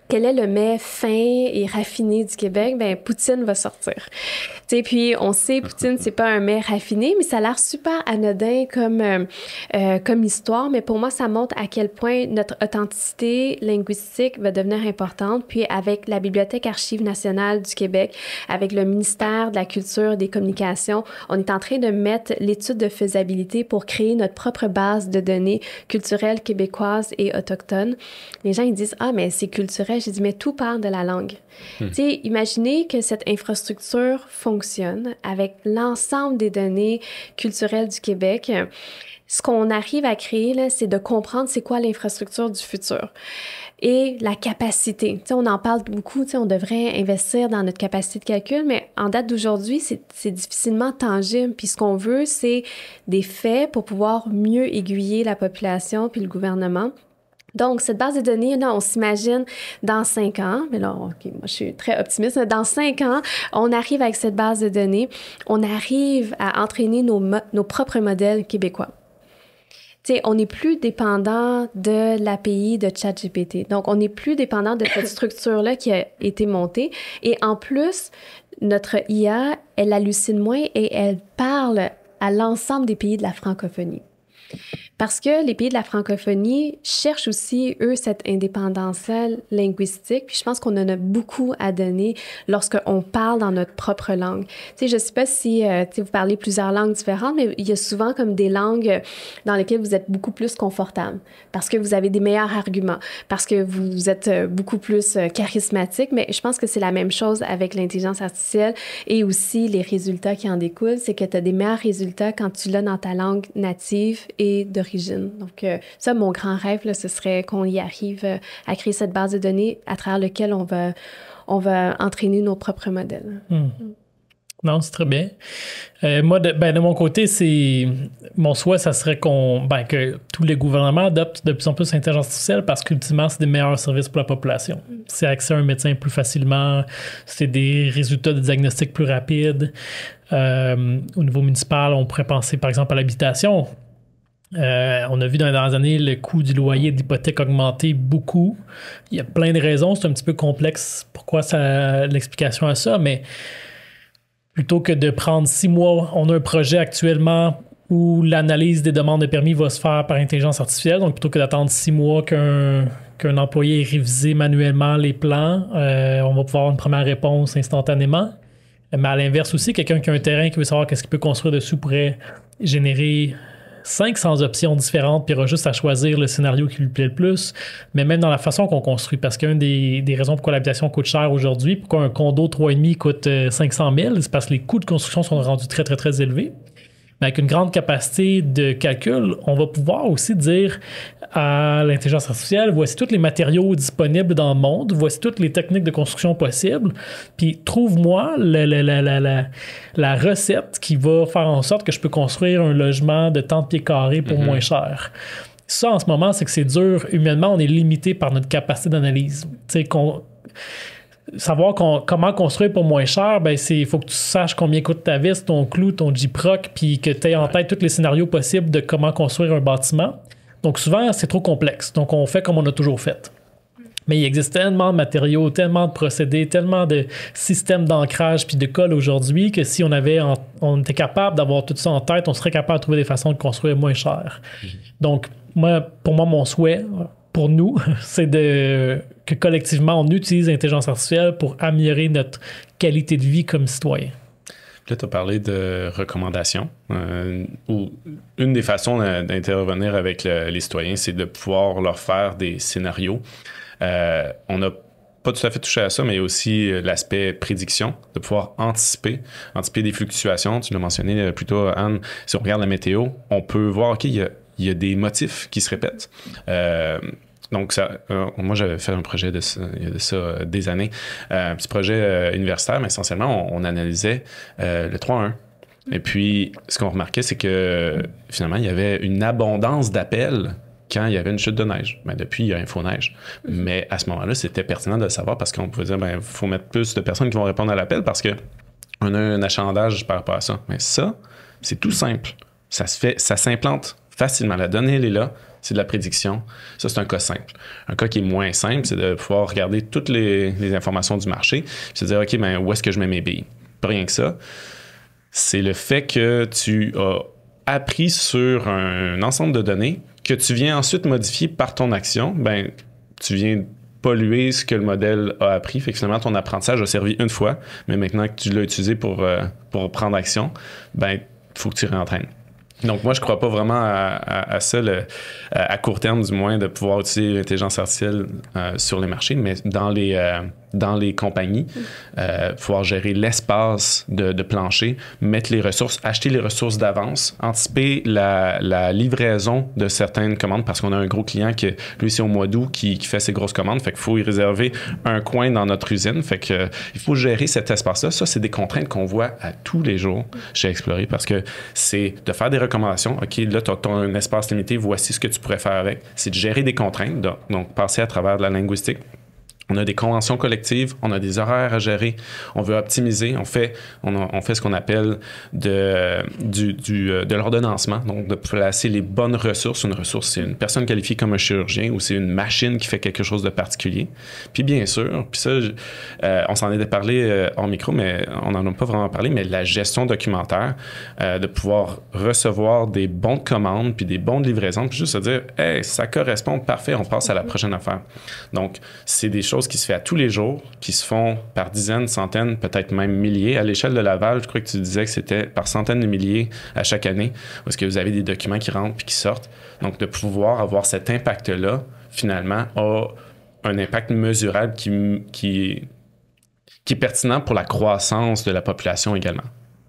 quel est le mets fin et raffiné du Québec, ben Poutine va sortir. Tu sais, puis on sait, Poutine, c'est pas un mets raffiné, mais ça a l'air super anodin comme histoire. Mais pour moi, ça montre à quel point notre authenticité linguistique va devenir importante. Puis avec la Bibliothèque Archives nationale du Québec, avec le ministère de la Culture et des Communications, on est en train de mettre l'étude de faisabilité pour créer notre propre base de données culturelles québécoises et autochtones. Les gens, ils disent « Ah, mais c'est culturel ». J'ai dit « Mais tout part de la langue ». Tu sais, imaginez que cette infrastructure fonctionne avec l'ensemble des données culturelles du Québec. Ce qu'on arrive à créer, là, c'est de comprendre c'est quoi l'infrastructure du futur et la capacité. Tu sais, on en parle beaucoup, tu sais, on devrait investir dans notre capacité de calcul, mais en date d'aujourd'hui, c'est difficilement tangible. Puis ce qu'on veut, c'est des faits pour pouvoir mieux aiguiller la population puis le gouvernement. Donc, cette base de données, là, on s'imagine dans 5 ans, mais là, OK, moi, je suis très optimiste, dans 5 ans, on arrive avec cette base de données, on arrive à entraîner nos propres modèles québécois. Tu sais, on n'est plus dépendant de l'API de ChatGPT. Donc, on n'est plus dépendant de cette structure-là qui a été montée. Et en plus, notre IA, elle hallucine moins et elle parle à l'ensemble des pays de la francophonie. Parce que les pays de la francophonie cherchent aussi, eux, cette indépendance linguistique. Puis je pense qu'on en a beaucoup à donner lorsqu'on parle dans notre propre langue. Tu sais, je sais pas si vous parlez plusieurs langues différentes, mais il y a souvent comme des langues dans lesquelles vous êtes beaucoup plus confortable parce que vous avez des meilleurs arguments, parce que vous êtes beaucoup plus charismatique. Mais je pense que c'est la même chose avec l'intelligence artificielle et aussi les résultats qui en découlent. C'est que tu as des meilleurs résultats quand tu l'as dans ta langue native et d'origine. Donc, ça, mon grand rêve, là, ce serait qu'on y arrive à créer cette base de données à travers laquelle on va entraîner nos propres modèles. Non, c'est très bien. Moi, de mon côté, mon souhait, ça serait que tous les gouvernements adoptent de plus en plus l'intelligence artificielle parce qu'ultimement, c'est des meilleurs services pour la population. C'est accès à un médecin plus facilement, c'est des résultats de diagnostic plus rapides. Au niveau municipal, on pourrait penser, par exemple, à l'habitation. On a vu dans les dernières années le coût du loyer de l'hypothèque augmenter beaucoup. Il y a plein de raisons, c'est un petit peu complexe pourquoi l'explication à ça, mais plutôt que de prendre 6 mois, on a un projet actuellement où l'analyse des demandes de permis va se faire par intelligence artificielle, donc plutôt que d'attendre 6 mois qu'un employé ait révisé manuellement les plans, on va pouvoir avoir une première réponse instantanément. Mais à l'inverse aussi, quelqu'un qui a un terrain qui veut savoir qu'est-ce qu'il peut construire dessus pourrait générer 500 options différentes, puis il aura juste à choisir le scénario qui lui plaît le plus, mais même dans la façon qu'on construit, parce qu'une des raisons pourquoi l'habitation coûte cher aujourd'hui, pourquoi un condo 3,5 coûte 500 000, c'est parce que les coûts de construction sont rendus très, très, très élevés. Mais avec une grande capacité de calcul, on va pouvoir aussi dire à l'intelligence artificielle, voici tous les matériaux disponibles dans le monde, voici toutes les techniques de construction possibles, puis trouve-moi la recette qui va faire en sorte que je peux construire un logement de tant de pieds carrés pour moins cher. Ça, en ce moment, c'est que c'est dur. Humainement, on est limité par notre capacité d'analyse. Tu sais, savoir comment construire pour moins cher, ben il faut que tu saches combien coûte ta vis, ton clou, ton J-Proc, puis que tu aies en tête tous les scénarios possibles de comment construire un bâtiment. Donc souvent, c'est trop complexe. Donc on fait comme on a toujours fait. Mais il existe tellement de matériaux, tellement de procédés, tellement de systèmes d'ancrage puis de colle aujourd'hui que si on était capable d'avoir tout ça en tête, on serait capable de trouver des façons de construire moins cher. Donc pour moi, mon souhait pour nous, c'est que collectivement, on utilise l'intelligence artificielle pour améliorer notre qualité de vie comme citoyen. Là, tu as parlé de recommandations. Ou une des façons d'intervenir avec les citoyens, c'est de pouvoir leur faire des scénarios. On n'a pas tout à fait touché à ça, mais il y a aussi l'aspect prédiction, de pouvoir anticiper des fluctuations. Tu l'as mentionné plus tôt, Anne. Si on regarde la météo, on peut voir, OK, il y a des motifs qui se répètent. Donc, moi, j'avais fait un projet il y a de ça des années, un petit projet universitaire, mais essentiellement, on analysait le 3-1. Et puis, ce qu'on remarquait, c'est que finalement, il y avait une abondance d'appels quand il y avait une chute de neige. Ben, depuis, il y a Info-Neige. Mais à ce moment-là, c'était pertinent de le savoir parce qu'on pouvait dire, il faut mettre plus de personnes qui vont répondre à l'appel parce qu'on a un achalandage par rapport à ça. Mais ça, c'est tout simple. Ça s'implante facilement. La donnée, elle est là. C'est de la prédiction. Ça, c'est un cas simple. Un cas qui est moins simple, c'est de pouvoir regarder toutes les informations du marché puis se dire, OK, où est-ce que je mets mes billes? Pas rien que ça. C'est le fait que tu as appris sur un ensemble de données que tu viens ensuite modifier par ton action. Tu viens polluer ce que le modèle a appris. Fait que finalement, ton apprentissage a servi une fois, mais maintenant que tu l'as utilisé pour prendre action, il faut que tu réentraînes. Donc, moi, je ne crois pas vraiment à ça, à court terme du moins, de pouvoir utiliser l'intelligence artificielle sur les marchés, mais dans les compagnies, pouvoir gérer l'espace de plancher, mettre les ressources, acheter les ressources d'avance, anticiper la livraison de certaines commandes parce qu'on a un gros client qui, lui, c'est au mois d'août qui fait ses grosses commandes. Fait qu'il faut y réserver un coin dans notre usine. Fait que il faut gérer cet espace-là. Ça, c'est des contraintes qu'on voit à tous les jours chez Explorer parce que c'est de faire des recommandations. OK, là, tu as un espace limité. Voici ce que tu pourrais faire avec. C'est de gérer des contraintes. Donc, passer à travers de la linguistique. On a des conventions collectives, on a des horaires à gérer, on veut optimiser, on fait ce qu'on appelle de l'ordonnancement, donc de placer les bonnes ressources. Une ressource, c'est une personne qualifiée comme un chirurgien ou c'est une machine qui fait quelque chose de particulier. Puis bien sûr, puis ça, on s'en était parlé hors micro, mais on n'en a pas vraiment parlé, mais la gestion documentaire, de pouvoir recevoir des bons de commande puis des bons de livraison, puis juste se dire, hey, ça correspond, parfait, on passe à la prochaine affaire. Donc, c'est des choses qui se fait à tous les jours, qui se font par dizaines, centaines, peut-être même milliers. À l'échelle de Laval, je crois que tu disais que c'était par centaines de milliers à chaque année, parce que vous avez des documents qui rentrent puis qui sortent. Donc, de pouvoir avoir cet impact-là, finalement, a un impact mesurable qui est pertinent pour la croissance de la population également.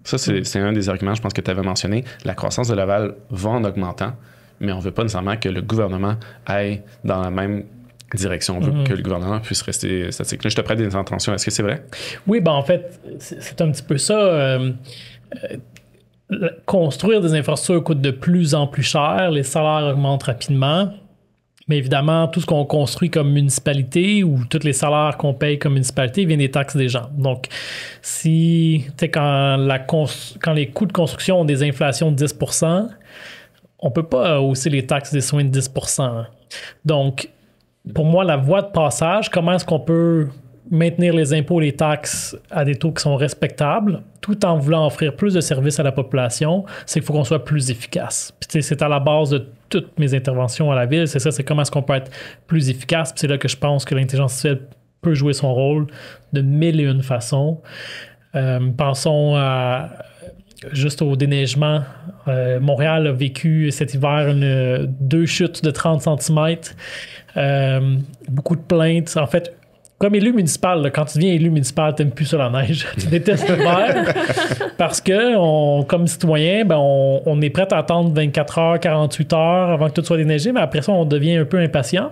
Ça, c'est un des arguments, je pense, que tu avais mentionné. La croissance de Laval va en augmentant, mais on ne veut pas nécessairement que le gouvernement aille dans la même direction. On veut que le gouvernement puisse rester statique. Là, je te prête des intentions. Est-ce que c'est vrai? Oui, en fait, c'est un petit peu ça. Construire des infrastructures coûte de plus en plus cher. Les salaires augmentent rapidement. Mais évidemment, tout ce qu'on construit comme municipalité ou tous les salaires qu'on paye comme municipalité viennent des taxes des gens. Donc, quand les coûts de construction ont des inflations de 10%, on ne peut pas hausser les taxes des soins de 10%. Donc, pour moi, la voie de passage, comment est-ce qu'on peut maintenir les impôts et les taxes à des taux qui sont respectables, tout en voulant offrir plus de services à la population, c'est qu'il faut qu'on soit plus efficace. Puis, c'est à la base de toutes mes interventions à la ville, c'est ça, c'est comment est-ce qu'on peut être plus efficace. Puis c'est là que je pense que l'intelligence artificielle peut jouer son rôle de mille et une façons. Pensons juste au déneigement. Montréal a vécu cet hiver 2 chutes de 30 cm. Beaucoup de plaintes. En fait, comme élu municipal, là, quand tu deviens élu municipal, t'aimes plus ça la neige. Tu détestes l'hiver parce que, comme citoyen, ben, on est prêt à attendre 24 heures, 48 heures avant que tout soit déneigé, mais après ça, on devient un peu impatient.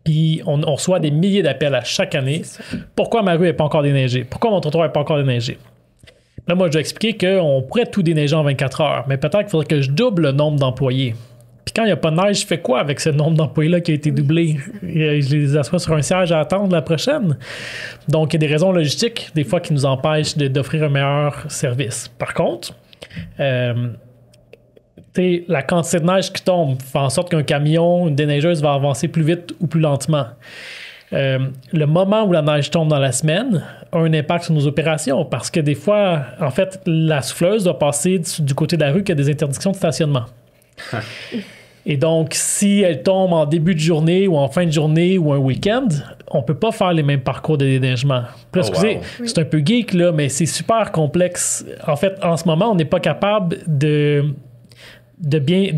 Puis on reçoit des milliers d'appels à chaque année. Pourquoi ma rue n'est pas encore déneigée? Pourquoi mon trottoir n'est pas encore déneigé? Là, moi, je vais expliquer qu'on pourrait tout déneiger en 24 heures, mais peut-être qu'il faudrait que je double le nombre d'employés. Puis quand il n'y a pas de neige, je fais quoi avec ce nombre d'employés-là qui a été doublé? Je les assois sur un siège à attendre la prochaine. Donc, il y a des raisons logistiques, des fois, qui nous empêchent d'offrir un meilleur service. Par contre, la quantité de neige qui tombe fait en sorte qu'un camion, une déneigeuse va avancer plus vite ou plus lentement. Le moment où la neige tombe dans la semaine a un impact sur nos opérations parce que des fois, en fait, la souffleuse doit passer du côté de la rue qui a des interdictions de stationnement. Et donc, si elle tombe en début de journée ou en fin de journée ou un week-end, on peut pas faire les mêmes parcours de déneigement. Puis là, excusez, c'est un peu geek, là, mais c'est super complexe. En fait, en ce moment, on n'est pas capable de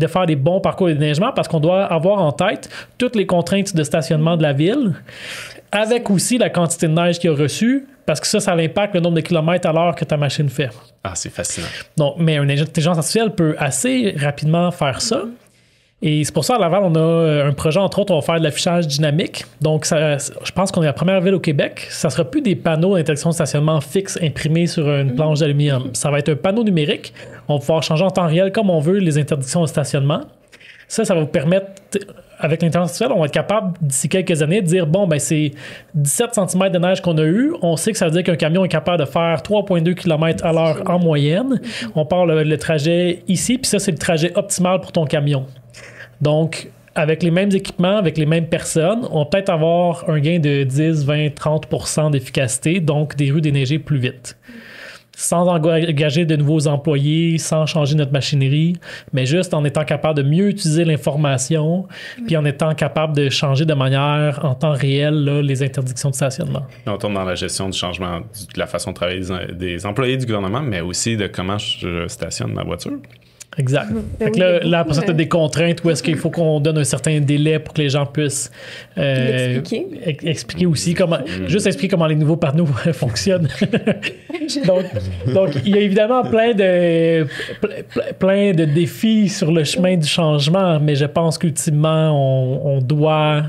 faire des bons parcours de déneigement parce qu'on doit avoir en tête toutes les contraintes de stationnement de la ville, avec aussi la quantité de neige qu'il y a reçue, parce que ça impacte le nombre de kilomètres à l'heure que ta machine fait. Ah, c'est fascinant. Donc, mais une intelligence artificielle peut assez rapidement faire ça. Et c'est pour ça, à Laval, on a un projet, entre autres, on va faire de l'affichage dynamique. Donc, je pense qu'on est la première ville au Québec. Ça ne sera plus des panneaux d'interdiction de stationnement fixes imprimés sur une planche d'aluminium. Ça va être un panneau numérique. On va pouvoir changer en temps réel, comme on veut, les interdictions de stationnement. Ça va vous permettre, avec l'intelligence artificielle, on va être capable, d'ici quelques années, de dire, bon, ben c'est 17 cm de neige qu'on a eu. On sait que ça veut dire qu'un camion est capable de faire 3,2 km à l'heure en moyenne. On part le trajet ici, puis ça, c'est le trajet optimal pour ton camion. Donc, avec les mêmes équipements, avec les mêmes personnes, on va peut-être avoir un gain de 10, 20, 30% d'efficacité, donc des rues déneigées plus vite. Sans engager de nouveaux employés, sans changer notre machinerie, mais juste en étant capable de mieux utiliser l'information, puis en étant capable de changer de manière en temps réel là, les interdictions de stationnement. On tourne dans la gestion du changement de la façon de travailler des employés du gouvernement, mais aussi de comment je stationne ma voiture. Exact. Fait que là, après ça, tu as des contraintes où est-ce qu'il faut qu'on donne un certain délai pour que les gens puissent expliquer aussi comment, juste expliquer comment les nouveaux panneaux fonctionnent. donc, il y a évidemment plein de défis sur le chemin du changement, mais je pense qu'ultimement, on doit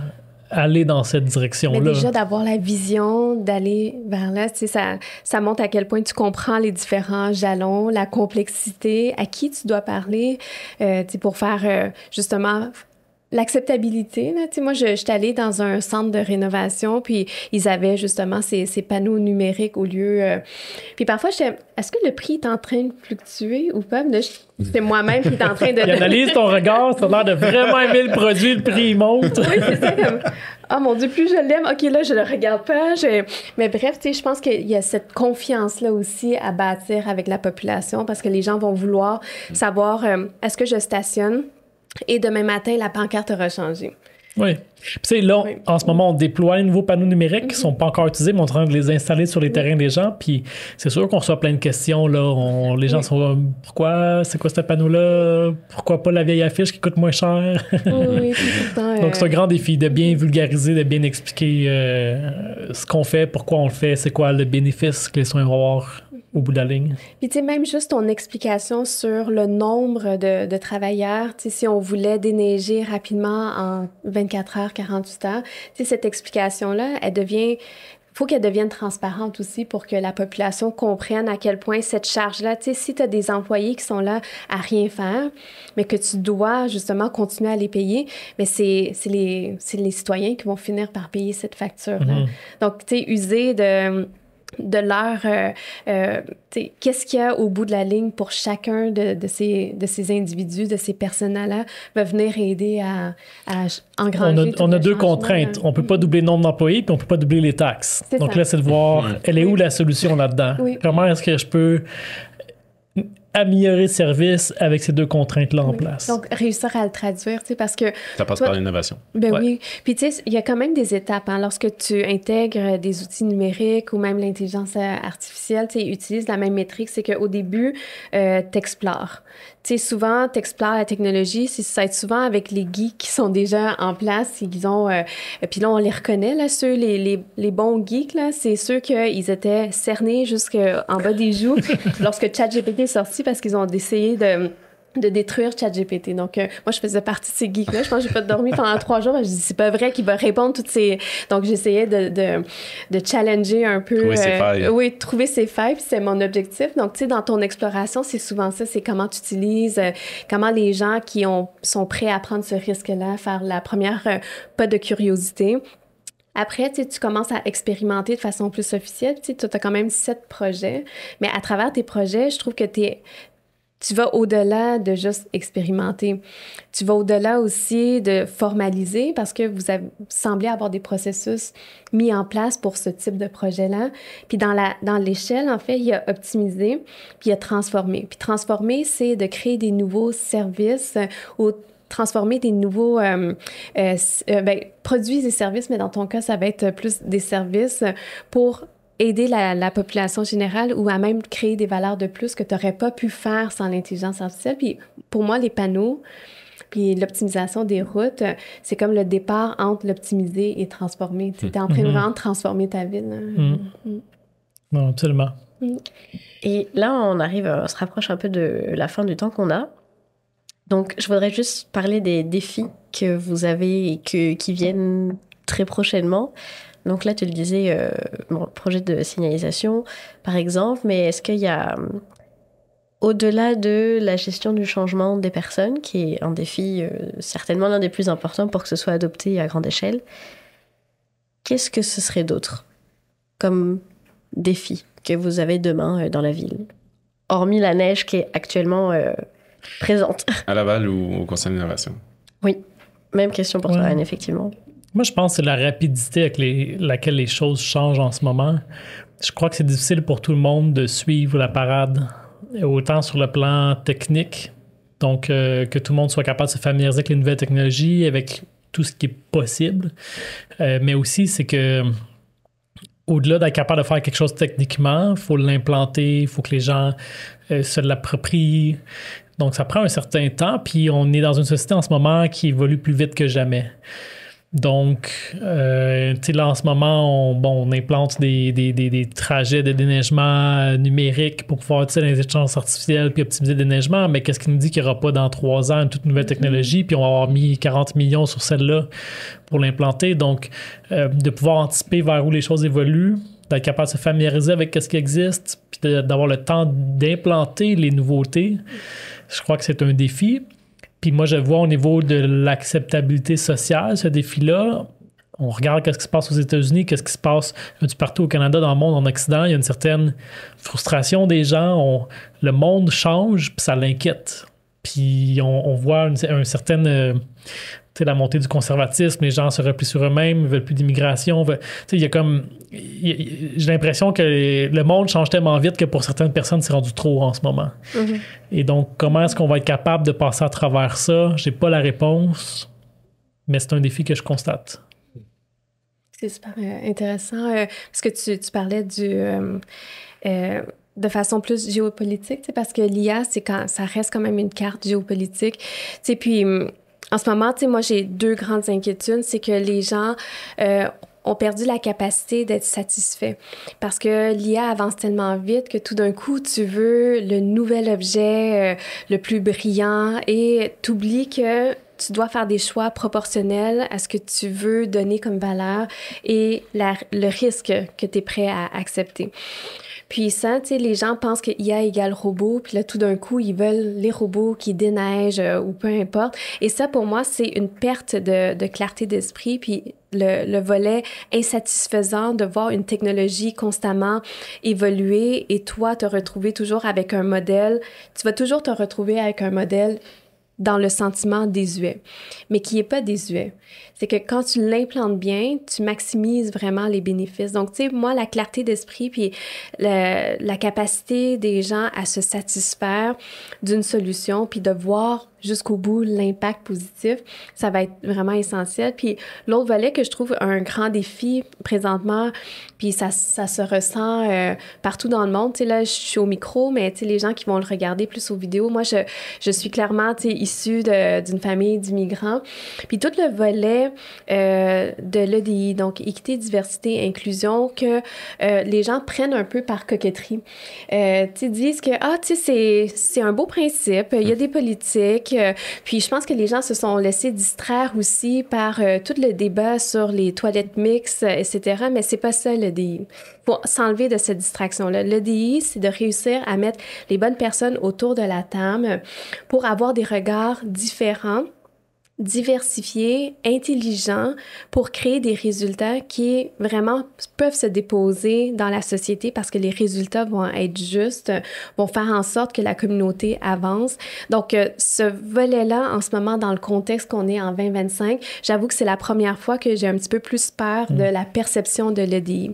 aller dans cette direction-là. Mais déjà, d'avoir la vision, d'aller vers là, tu sais, ça montre à quel point tu comprends les différents jalons, la complexité, à qui tu dois parler, tu sais, pour faire justement l'acceptabilité. Là. Tu sais, moi, je suis allée dans un centre de rénovation, puis ils avaient justement ces panneaux numériques au lieu... Puis parfois, j'étais... Est-ce que le prix est en train de fluctuer ou pas? Là, c'est moi-même qui est en train de... Il analyse ton regard, ça a l'air de vraiment aimer le produit, le prix il monte. Oui, c'est ça, comme... Ah, mon Dieu, plus je l'aime, OK, là, je le regarde pas. Mais bref, tu sais, je pense qu'il y a cette confiance-là aussi à bâtir avec la population parce que les gens vont vouloir savoir est-ce que je stationne et demain matin, la pancarte aura changé. Oui. Puis, tu sais, là, en ce moment, on déploie les nouveaux panneaux numériques qui ne sont pas encore utilisés, mais on est en train de les installer sur les terrains des gens. Puis, c'est sûr qu'on reçoit plein de questions. Là. Les gens sont pourquoi? C'est quoi ce panneau-là? Pourquoi pas la vieille affiche qui coûte moins cher? Oui, c'est tout. Donc, c'est un grand défi de bien vulgariser, de bien expliquer ce qu'on fait, pourquoi on le fait, c'est quoi le bénéfice que les soins vont avoir au bout de la ligne. Puis, tu sais, même juste ton explication sur le nombre de travailleurs, tu sais, si on voulait déneiger rapidement en 24 heures, 48 heures, tu sais, cette explication-là, faut qu'elle devienne transparente aussi pour que la population comprenne à quel point cette charge-là, tu sais, si tu as des employés qui sont là à rien faire, mais que tu dois justement continuer à les payer, mais c'est les citoyens qui vont finir par payer cette facture-là. Donc, tu sais, user de leur... qu'est-ce qu'il y a au bout de la ligne pour chacun de ces individus, de ces personnes-là, va venir aider à engranger. On a deux contraintes. On ne peut pas doubler le nombre d'employés puis on ne peut pas doubler les taxes. Donc là, c'est de voir, elle est où la solution là-dedans? Oui. Comment est-ce que je peux améliorer le service avec ces deux contraintes-là en place. Donc, réussir à le traduire, tu sais, parce que... Ça passe par l'innovation. Ben oui. Puis, tu sais, il y a quand même des étapes. Hein, lorsque tu intègres des outils numériques ou même l'intelligence artificielle, tu sais, ils utilisent la même métrique. C'est qu'au début, t'explores. Tu sais, souvent, t'explores la technologie. Ça va être souvent avec les geeks qui sont déjà en place. Ils ont... puis là, on les reconnaît, là, ceux, les bons geeks, là. C'est ceux qu'ils étaient cernés jusqu'en bas des joues lorsque ChatGPT est sorti parce qu'ils ont essayé de détruire ChatGPT. Donc, moi, je faisais partie de ces geeks-là. Je pense que j'ai pas dormi pendant 3 jours. Je dis, c'est pas vrai qu'il va répondre toutes ces... Donc, j'essayais de challenger un peu... Trouver ses failles. Oui, trouver ses failles, puis c'est mon objectif. Donc, tu sais, dans ton exploration, c'est souvent ça, c'est comment tu utilises, comment les gens qui sont prêts à prendre ce risque-là, faire la première pas de curiosité. Après, tu commences à expérimenter de façon plus officielle. Tu as quand même 7 projets. Mais à travers tes projets, je trouve que tu vas au-delà de juste expérimenter. Tu vas au-delà aussi de formaliser parce que vous semblez avoir des processus mis en place pour ce type de projet-là. Puis dans l'échelle, en fait, il y a optimiser, puis il y a transformer. Puis transformer, c'est de créer des nouveaux services ou transformer des nouveaux produits et services, mais dans ton cas, ça va être plus des services pour aider la population générale ou à même créer des valeurs de plus que tu n'aurais pas pu faire sans l'intelligence artificielle. Puis pour moi, les panneaux, puis l'optimisation des routes, c'est comme le départ entre l'optimiser et transformer. Tu es en train de vraiment transformer ta ville. Non, absolument. Et là, on se rapproche un peu de la fin du temps qu'on a. Donc, je voudrais juste parler des défis que vous avez et qui viennent très prochainement. Donc là, tu le disais, projet de signalisation, par exemple, mais est-ce qu'il y a, au-delà de la gestion du changement des personnes, qui est un défi certainement l'un des plus importants pour que ce soit adopté à grande échelle, qu'est-ce que ce serait d'autre comme défi que vous avez demain dans la ville, hormis la neige qui est actuellement présente? À Laval ou au Conseil d'innovation? Oui, même question pour toi, Anne, effectivement. Moi, je pense que c'est la rapidité avec laquelle les choses changent en ce moment. Je crois que c'est difficile pour tout le monde de suivre la parade, autant sur le plan technique, donc que tout le monde soit capable de se familiariser avec les nouvelles technologies, avec tout ce qui est possible, mais aussi c'est que au-delà d'être capable de faire quelque chose techniquement, il faut l'implanter, il faut que les gens se l'approprient. Donc, ça prend un certain temps, puis on est dans une société en ce moment qui évolue plus vite que jamais. Donc, tu sais, là, en ce moment, on implante des trajets de déneigement numérique pour pouvoir utiliser l'intelligence artificielle puis optimiser le déneigement, mais qu'est-ce qui nous dit qu'il n'y aura pas dans 3 ans une toute nouvelle technologie, puis on va avoir mis 40 millions sur celle-là pour l'implanter. Donc, de pouvoir anticiper vers où les choses évoluent, d'être capable de se familiariser avec ce qui existe, puis d'avoir le temps d'implanter les nouveautés, je crois que c'est un défi. Puis moi, je vois au niveau de l'acceptabilité sociale, ce défi-là. On regarde ce qui se passe aux États-Unis, qu'est-ce qui se passe un peu partout au Canada, dans le monde, en Occident. Il y a une certaine frustration des gens. Le monde change, puis ça l'inquiète. Puis on voit une certaine... la montée du conservatisme, les gens se replient sur eux-mêmes, ils veulent plus d'immigration. Il y a comme... J'ai l'impression que le monde change tellement vite que pour certaines personnes, c'est rendu trop en ce moment. Mm-hmm. Et donc, comment est-ce qu'on va être capable de passer à travers ça? J'ai pas la réponse, mais c'est un défi que je constate. C'est super intéressant, parce que tu parlais de façon plus géopolitique, parce que l'IA, ça reste quand même une carte géopolitique. Puis... En ce moment, moi, j'ai 2 grandes inquiétudes. C'est que les gens ont perdu la capacité d'être satisfaits. Parce que l'IA avance tellement vite que tout d'un coup, tu veux le nouvel objet le plus brillant et t'oublies que tu dois faire des choix proportionnels à ce que tu veux donner comme valeur et le risque que tu es prêt à accepter. Puis ça, tu sais, les gens pensent que IA égale robot, puis là, tout d'un coup, ils veulent les robots qui déneigent ou peu importe. Et ça, pour moi, c'est une perte de clarté d'esprit, puis le volet insatisfaisant de voir une technologie constamment évoluer et toi, te retrouver toujours avec un modèle. Tu vas toujours te retrouver avec un modèle dans le sentiment désuet, mais qui n'est pas désuet. C'est que quand tu l'implantes bien, tu maximises vraiment les bénéfices. Donc, tu sais, moi, la clarté d'esprit puis la capacité des gens à se satisfaire d'une solution puis de voir jusqu'au bout l'impact positif, ça va être vraiment essentiel. Puis l'autre volet que je trouve un grand défi présentement, puis ça se ressent partout dans le monde. Tu sais, là, je suis au micro, mais tu sais, les gens qui vont le regarder plus aux vidéos, moi, je suis clairement, tu sais, issue d'une famille d'immigrants. Puis tout le volet de l'EDI, donc équité, diversité, inclusion, que les gens prennent un peu par coquetterie. Tu sais, disent que, tu sais, c'est un beau principe, il y a des politiques, puis je pense que les gens se sont laissés distraire aussi par tout le débat sur les toilettes mixtes, etc., mais c'est pas ça l'EDI. Faut s'enlever de cette distraction-là. L'EDI, c'est de réussir à mettre les bonnes personnes autour de la table pour avoir des regards différents, diversifiés, intelligents, pour créer des résultats qui vraiment peuvent se déposer dans la société parce que les résultats vont être justes, vont faire en sorte que la communauté avance. Donc, ce volet-là, en ce moment, dans le contexte qu'on est en 2025, j'avoue que c'est la première fois que j'ai un petit peu plus peur de la perception de l'EDI.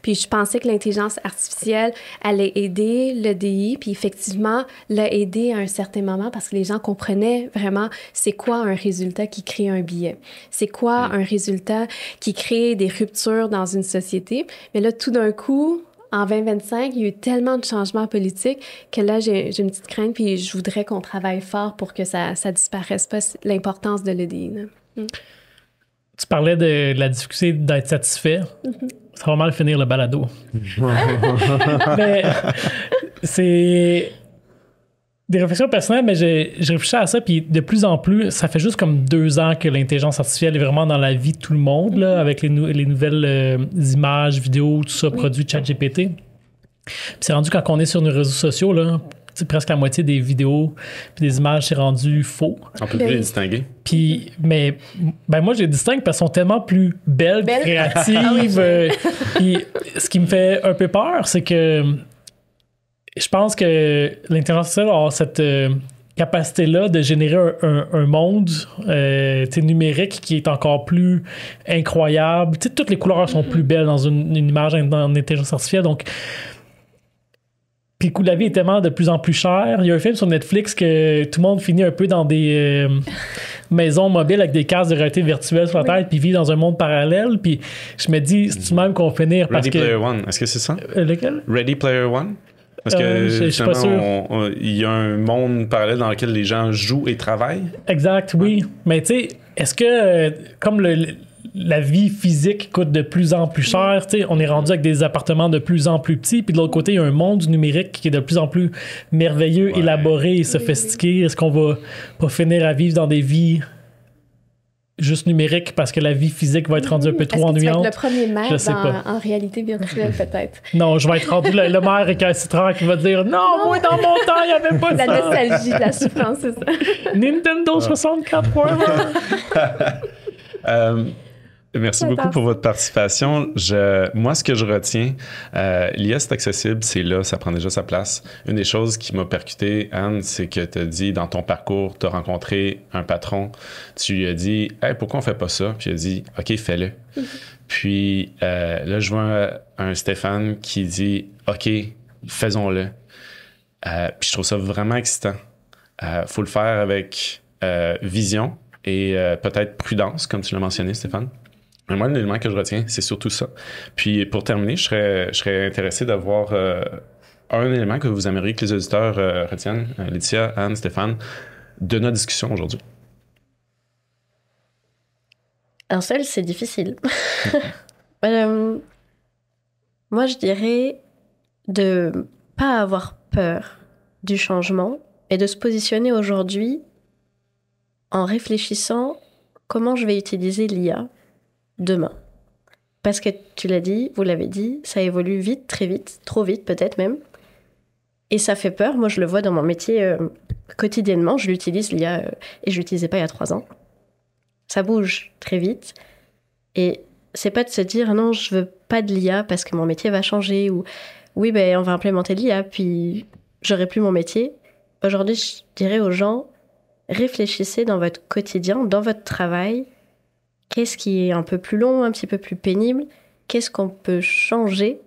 Puis, je pensais que l'intelligence artificielle allait aider l'EDI, puis effectivement, l'a aidé à un certain moment parce que les gens comprenaient vraiment c'est quoi un résultat qui crée un biais. C'est quoi un résultat qui crée des ruptures dans une société? Mais là, tout d'un coup, en 2025, il y a eu tellement de changements politiques que là, j'ai une petite crainte, puis je voudrais qu'on travaille fort pour que ça disparaisse pas, l'importance de l'EDI. Tu parlais de la difficulté d'être satisfait. Ça va mal finir le balado. Mais c'est des réflexions personnelles, mais j'ai réfléchi à ça, puis de plus en plus, ça fait juste comme 2 ans que l'intelligence artificielle est vraiment dans la vie de tout le monde, là, avec les nouvelles images, vidéos, tout ça, produit ChatGPT. Puis c'est rendu quand on est sur nos réseaux sociaux, là, c'est presque la moitié des vidéos puis des images, c'est rendu faux. On peut plus les distinguer. Puis, mais moi, je les distingue parce qu'elles sont tellement plus belles, créatives. Puis ce qui me fait un peu peur, c'est que je pense que l'intelligence artificielle a cette capacité-là de générer un monde numérique qui est encore plus incroyable. T'sais, toutes les couleurs sont plus belles dans une image en intelligence artificielle. Donc, puis le coût de la vie est tellement de plus en plus cher. Il y a un film sur Netflix que tout le monde finit un peu dans des maisons mobiles avec des casques de réalité virtuelle sur la tête puis vit dans un monde parallèle. Puis je me dis, c'est-tu même qu'on va finir parce Ready que... Player One, est-ce que c'est ça? Lequel? Ready Player One? Parce que je suis pas sûr. Il y a un monde parallèle dans lequel les gens jouent et travaillent. Exact, oui. Mais tu sais, est-ce que comme la vie physique coûte de plus en plus cher, tu sais, on est rendu avec des appartements de plus en plus petits, puis de l'autre côté, il y a un monde du numérique qui est de plus en plus merveilleux, élaboré et sophistiqué. Est-ce qu'on va pas finir à vivre dans des vies juste numérique parce que la vie physique va être rendue un peu trop ennuyante? Est-ce que tu vas être le premier maire en réalité virtuelle, peut-être? Non, je vais être rendu le maire avec un citron qui va dire « Non, moi, dans mon temps, il n'y avait pas la ça! » La nostalgie, la souffrance, c'est ça. Nintendo 64 forever! Merci beaucoup pour votre participation. Moi, ce que je retiens, l'IA, c'est accessible, c'est là, ça prend déjà sa place. Une des choses qui m'a percuté, Anne, c'est que tu as dit, dans ton parcours, tu as rencontré un patron, tu lui as dit « Hey, pourquoi on fait pas ça? » Puis il a dit « OK, fais-le. » Puis là, je vois un Stéphane qui dit « OK, faisons-le. » Puis je trouve ça vraiment excitant. Faut le faire avec vision et peut-être prudence, comme tu l'as mentionné, Stéphane. Mais moi, l'élément que je retiens, c'est surtout ça. Puis pour terminer, je serais intéressé d'avoir un élément que vous aimeriez que les auditeurs retiennent, Laetitia, Anne, Stéphane, de notre discussion aujourd'hui. Un seul, c'est difficile. Moi, je dirais de pas avoir peur du changement et de se positionner aujourd'hui en réfléchissant comment je vais utiliser l'IA demain. Parce que tu l'as dit, vous l'avez dit, ça évolue vite, très vite, trop vite peut-être même. Et ça fait peur. Moi, je le vois dans mon métier quotidiennement. Je l'utilise l'IA et je l'utilisais pas il y a 3 ans. Ça bouge très vite. Et c'est pas de se dire non, je veux pas de l'IA parce que mon métier va changer ou oui, ben on va implémenter l'IA puis j'aurai plus mon métier. Aujourd'hui, je dirais aux gens réfléchissez dans votre quotidien, dans votre travail, qu'est-ce qui est un peu plus long, un petit peu plus pénible, qu'est-ce qu'on peut changer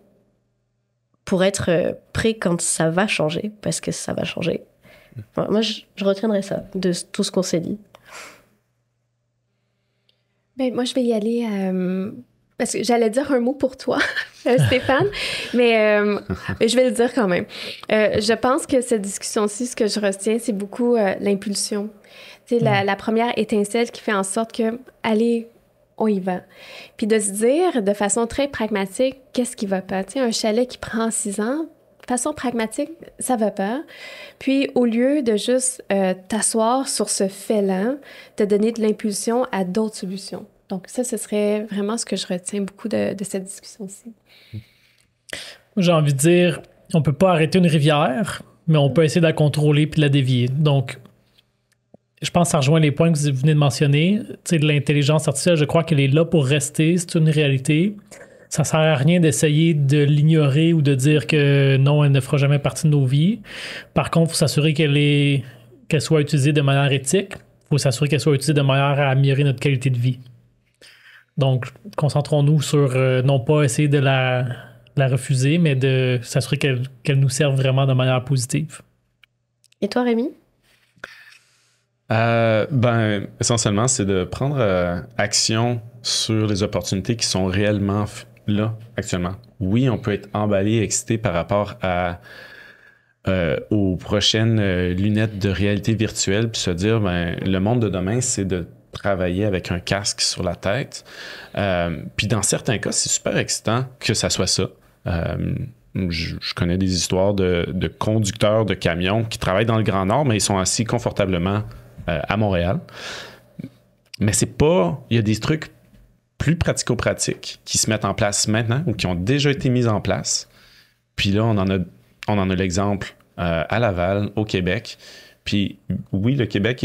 pour être prêt quand ça va changer, parce que ça va changer. Enfin, moi, je retiendrai ça de tout ce qu'on s'est dit. Ben, moi, je vais y aller parce que j'allais dire un mot pour toi, Stéphane, mais je vais le dire quand même. Je pense que cette discussion-ci, ce que je retiens, c'est beaucoup l'impulsion. Tu sais, la première étincelle qui fait en sorte que, allez, on y va. Puis de se dire de façon très pragmatique, qu'est-ce qui va pas? Tu sais, un chalet qui prend 6 ans, de façon pragmatique, ça va pas. Puis au lieu de juste t'asseoir sur ce fait-là, te donner de l'impulsion à d'autres solutions. Donc ça, ce serait vraiment ce que je retiens beaucoup de cette discussion-ci. J'ai envie de dire, on peut pas arrêter une rivière, mais on peut essayer de la contrôler puis de la dévier. Donc, je pense que ça rejoint les points que vous venez de mentionner. Tu sais, de l'intelligence artificielle, je crois qu'elle est là pour rester, c'est une réalité. Ça sert à rien d'essayer de l'ignorer ou de dire que non, elle ne fera jamais partie de nos vies. Par contre, il faut s'assurer qu'elle soit utilisée de manière éthique. Il faut s'assurer qu'elle soit utilisée de manière à améliorer notre qualité de vie. Donc, concentrons-nous sur non pas essayer de la refuser, mais de s'assurer qu'elle nous serve vraiment de manière positive. Et toi, Rémi? Essentiellement, c'est de prendre action sur les opportunités qui sont réellement là actuellement. Oui, on peut être emballé, excité par rapport aux prochaines lunettes de réalité virtuelle, puis se dire, le monde de demain, c'est de travailler avec un casque sur la tête. Puis dans certains cas, c'est super excitant que ça soit ça. Je connais des histoires de conducteurs de camions qui travaillent dans le Grand Nord, mais ils sont assis confortablement à Montréal. Mais c'est pas... Il y a des trucs plus pratico-pratiques qui se mettent en place maintenant ou qui ont déjà été mis en place. Puis là, on en a l'exemple à Laval, au Québec. Puis oui, le Québec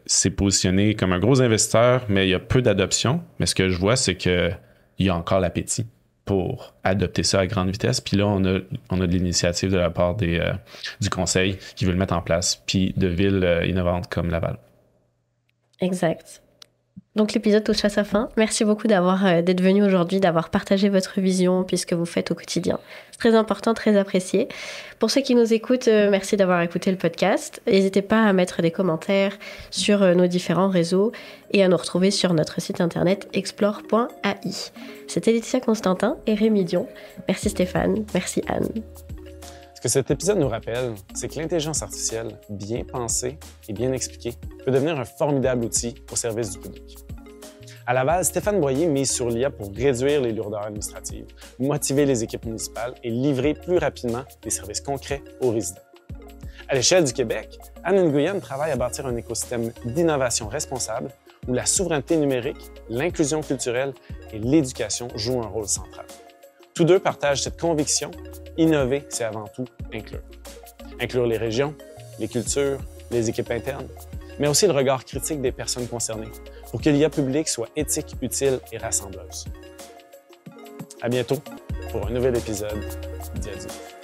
s'est positionné comme un gros investisseur, mais il y a peu d'adoption. Mais ce que je vois, c'est qu'il y a encore l'appétit pour adopter ça à grande vitesse. Puis là, on a de l'initiative de la part du conseil qui veut le mettre en place, puis de villes innovantes comme Laval. Exact. Donc l'épisode touche à sa fin. Merci beaucoup d'être venu aujourd'hui, d'avoir partagé votre vision puisque vous faites au quotidien. C'est très important, très apprécié. Pour ceux qui nous écoutent, merci d'avoir écouté le podcast. N'hésitez pas à mettre des commentaires sur nos différents réseaux et à nous retrouver sur notre site internet explore.ai. C'était Laetitia Constantin et Rémi Dion. Merci Stéphane, merci Anne. Ce que cet épisode nous rappelle, c'est que l'intelligence artificielle, bien pensée et bien expliquée, peut devenir un formidable outil au service du public. À Laval, Stéphane Boyer mise sur l'IA pour réduire les lourdeurs administratives, motiver les équipes municipales et livrer plus rapidement des services concrets aux résidents. À l'échelle du Québec, Anne Nguyen travaille à bâtir un écosystème d'innovation responsable où la souveraineté numérique, l'inclusion culturelle et l'éducation jouent un rôle central. Tous deux partagent cette conviction, innover, c'est avant tout inclure. Inclure les régions, les cultures, les équipes internes, mais aussi le regard critique des personnes concernées pour que l'IA publique soit éthique, utile et rassembleuse. À bientôt pour un nouvel épisode d'IA du Neuf.